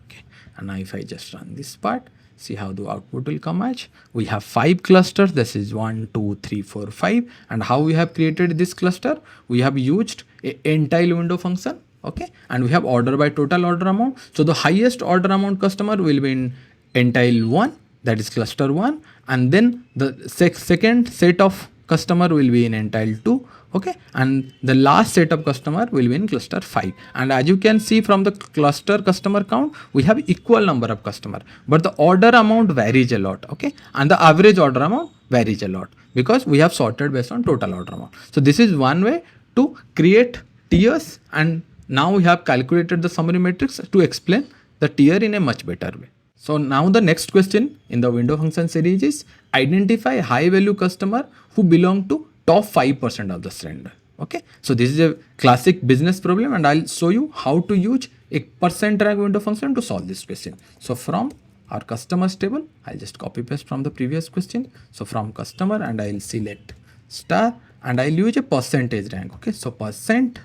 Okay, and now if I just run this part, see how the output will come as. We have 5 clusters. This is 1, 2, 3, 4, 5. And how we have created this cluster? We have used a NTILE window function. Okay, and we have order by total order amount. So the highest order amount customer will be in NTILE 1, that is cluster 1, and then the second set of customer will be in NTILE 2, Okay, and the last set of customer will be in cluster 5. And as you can see from the cluster customer count, we have equal number of customer, but the order amount varies a lot. Okay, and the average order amount varies a lot because we have sorted based on total order amount. So this is one way to create tiers, and now we have calculated the summary matrix to explain the tier in a much better way. So now the next question in the window function series is identify high value customer who belong to top 5% of the spender. Okay, so this is a classic business problem, and I'll show you how to use a percent rank window function to solve this question. So from our customers table, I'll just copy paste from the previous question. So from customer, and I'll select star, and I'll use a percentage rank. Okay, so percent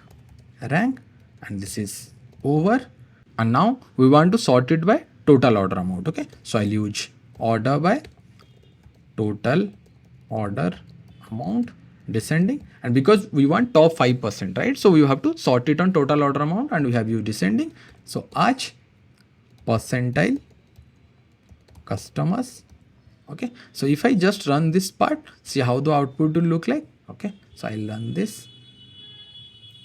rank, and this is over, and now we want to sort it by total order amount. Okay, so I'll use order by total order amount descending, and because we want top 5%, right, so we have to sort it on total order amount, and we have used descending. So arch percentile customers. Okay, so if I just run this part, see how the output will look like. Okay, so I'll run this.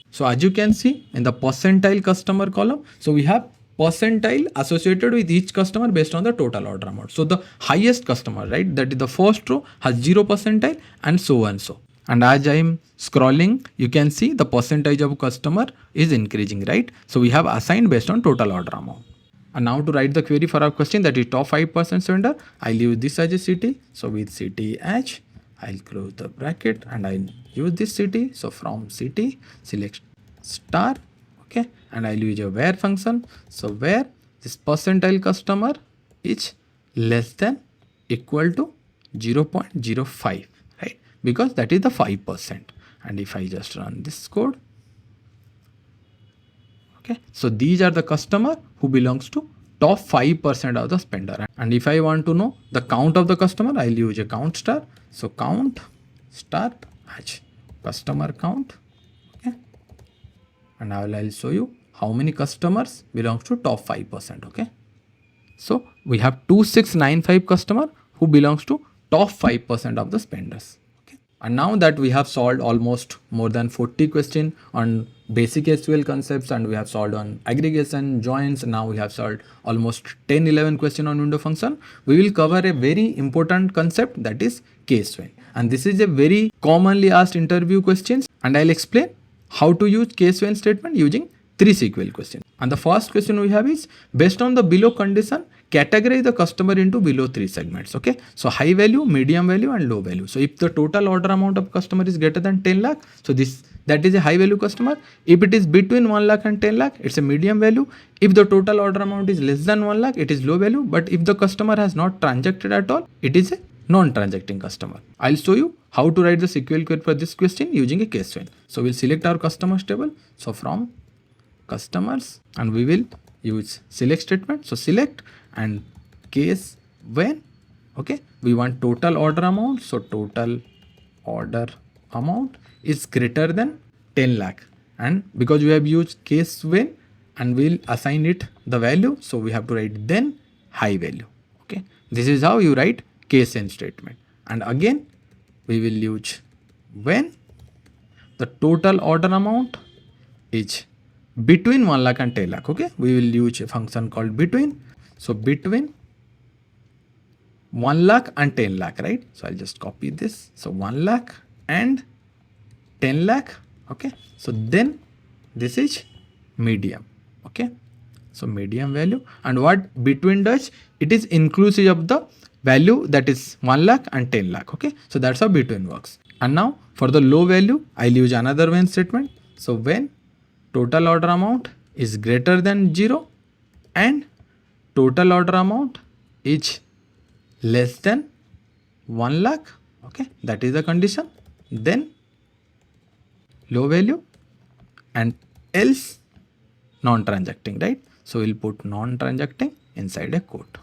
So as you can see in the percentile customer column, so we have percentile associated with each customer based on the total order amount. So the highest customer, right, that is the first row, has 0 percentile, and so and so. And as I am scrolling, you can see the percentage of customer is increasing, right? So we have assigned based on total order amount. And now to write the query for our question, that is top 5% spender, I'll use this as a city. So with city as, I'll close the bracket, and I'll use this city. So from city, select star. Okay, and I'll use a where function. So where this percentile customer is less than equal to 0.05, right? Because that is the 5%. And if I just run this code, okay, so these are the customer who belongs to top 5% of the spender. And if I want to know the count of the customer, I'll use a count star. So count star as customer count. Okay, and I'll show you how many customers belongs to top 5%. Okay, so we have 2695 customer who belongs to top 5% of the spenders. Okay, and now that we have solved almost more than 40 questions on basic SQL concepts, and we have solved on aggregation, joins, now we have solved almost 10-11 questions on window function, we will cover a very important concept, that is case join. And this is a very commonly asked interview questions, and I'll explain how to use case join statement using 3 SQL questions. And the first question we have is, based on the below condition, categorize the customer into below 3 segments. Okay, so high value, medium value, and low value. So if the total order amount of customer is greater than 10 lakh, so that is a high value customer. If it is between 1 lakh and 10 lakh, it's a medium value. If the total order amount is less than 1 lakh, it is low value. But if the customer has not transacted at all, it is a non-transacting customer. I'll show you how to write the SQL query for this question using a case join. So we'll select our customers table. So from customers, and we will use select statement. So select and case when. Okay, we want total order amount. So total order amount is greater than 10 lakh, and because we have used case when, and we'll assign it the value, so we have to write then high value. Okay, this is how you write case when statement. And again we will use when the total order amount is between 1 lakh and 10 lakh. Okay, we will use a function called between. So between 1 lakh and 10 lakh, right? So I'll just copy this. So 1 lakh and 10 lakh. Okay, so then this is medium. Okay, so medium value, and what between does, it is inclusive of the value that is 1 lakh and 10 lakh. Okay, so that's how between works. And now for the low value, I'll use another when statement. So when total order amount is greater than 0 and total order amount is less than 1 lakh. Okay, that is the condition. Then low value, and else non-transacting, right? So we'll put non-transacting inside a quote.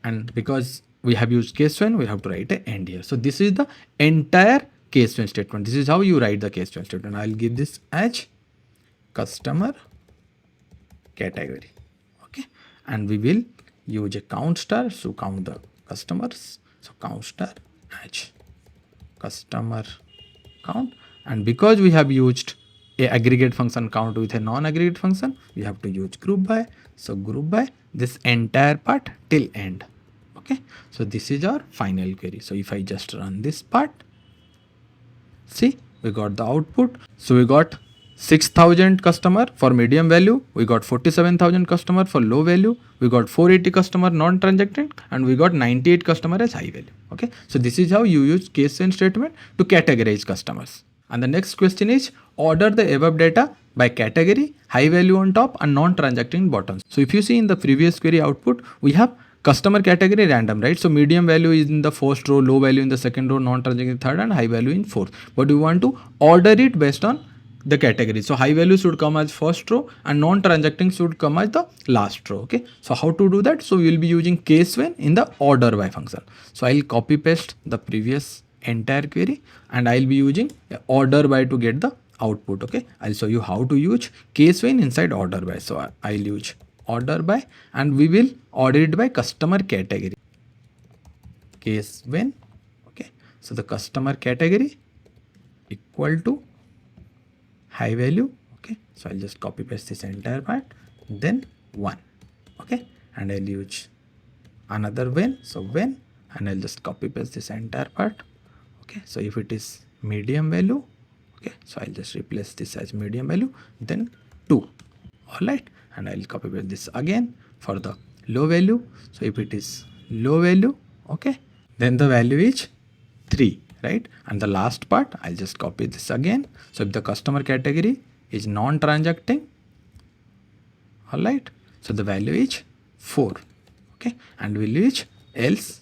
And because we have used case when, we have to write an end here. So this is the entire case when statement. This is how you write the case when statement. I'll give this as customer category. Okay, and we will use a count star to count the customers. So count star as customer count, And because we have used a aggregate function count with a non-aggregate function, we have to use group by. So group by this entire part till end. Okay, so this is our final query. So if I just run this part, see, we got the output. So we got 6,000 customer for medium value, we got 47,000 customer for low value, we got 480 customer non-transacting, and we got 98 customer as high value. Okay, so this is how you use case when statement to categorize customers. And the next question is, order the above data by category, high value on top and non-transacting bottom. So if you see in the previous query output, we have customer category random, right? So medium value is in the first row, low value in the second row, non-transacting third, and high value in fourth. But we want to order it based on the category. So high value should come as first row and non-transacting should come as the last row. Okay, so how to do that? So we will be using case when in the order by function. So I'll copy paste the previous entire query and I'll be using order by to get the output. Okay, I'll show you how to use case when inside order by. So I'll use order by and we will order it by customer category. Case when. Okay, so the customer category equal to high value. Okay, so I'll just copy paste this entire part, then 1. Okay, and I'll use another when. So when, and I'll just copy paste this entire part. Okay, so if it is medium value, okay, so I'll just replace this as medium value, then 2. All right, and I'll copy paste this again for the low value. So if it is low value, okay, then the value is 3, right? And the last part, I'll just copy this again. So if the customer category is non-transacting, all right, so the value is 4. Okay, and we'll use else,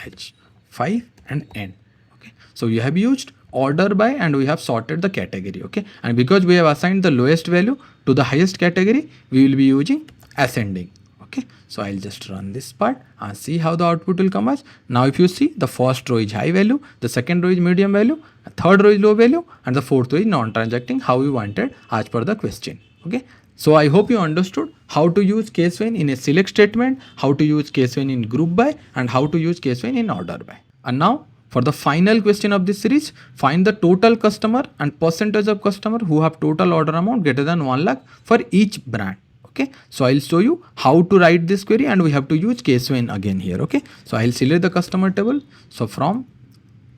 h, 5 and n. Okay, so we have used order by and we have sorted the category. Okay, and because we have assigned the lowest value to the highest category, we will be using ascending. Okay, so I'll just run this part and see how the output will come as. Now if you see, the first row is high value, the second row is medium value, third row is low value, and the fourth row is non-transacting, how we wanted as per the question. Okay, so I hope you understood how to use case when in a select statement, how to use case when in group by, and how to use case when in order by. And now for the final question of this series, find the total customer and percentage of customer who have total order amount greater than 1 lakh for each brand. Okay, so I'll show you how to write this query and we have to use case when again here. Okay, so I'll select the customer table. So from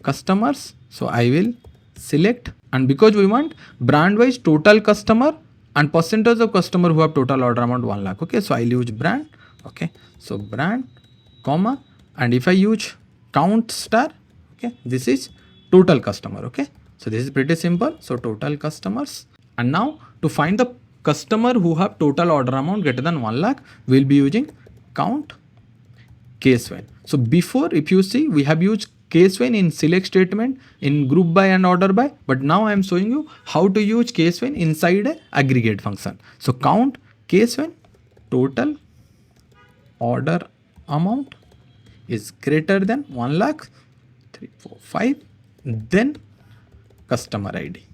customers, so I will select, and because we want brand wise total customer and percentage of customer who have total order amount 1 lakh. Okay, so I'll use brand. Okay, so brand, comma, and if I use count star, okay, this is total customer. Okay, so this is pretty simple. So total customers, and now to find the customer who have total order amount greater than 1 lakh, we'll be using count case when. So before, if you see, we have used case when in select statement in group by and order by, but now I am showing you how to use case when inside a aggregate function. So count case when total order amount is greater than 1 lakh 3 4 5, then customer ID.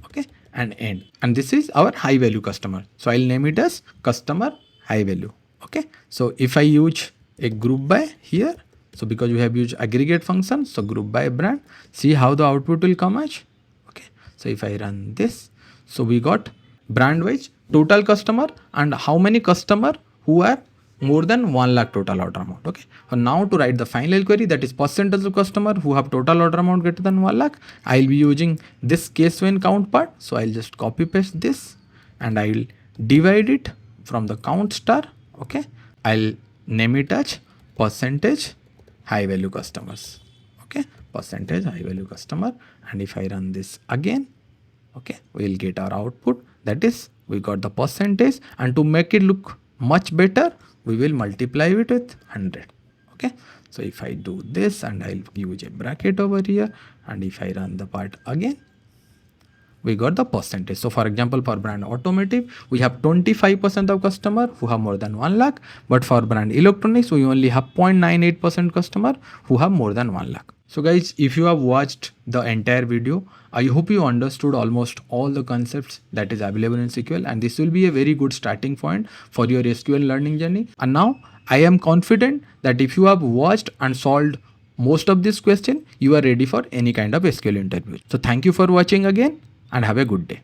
Okay, and end, and this is our high value customer, so I'll name it as customer high value. Okay, so if I use a group by here, so because we have used aggregate function, so group by brand, see how the output will come as. Okay, so if I run this, so we got brand wise total customer and how many customer who are more than 1 lakh total order amount. Okay, so now to write the final query, that is percentage of customer who have total order amount greater than 1 lakh, I'll be using this case when count part. So I'll just copy paste this and I will divide it from the count star. Okay, I'll name it as percentage high value customers. Okay, percentage high value customer, and if I run this again, okay, we'll get our output, that is we got the percentage, and to make it look much better, we will multiply it with 100. Okay, so if I do this and I'll use a bracket over here, and if I run the part again, we got the percentage. So for example, for brand automotive, we have 25% of customer who have more than 1 lakh, but for brand electronics, we only have 0.98% customer who have more than 1 lakh. So guys, if you have watched the entire video, I hope you understood almost all the concepts that is available in SQL, and this will be a very good starting point for your SQL learning journey. And now I am confident that if you have watched and solved most of this question, you are ready for any kind of SQL interview. So thank you for watching again and have a good day.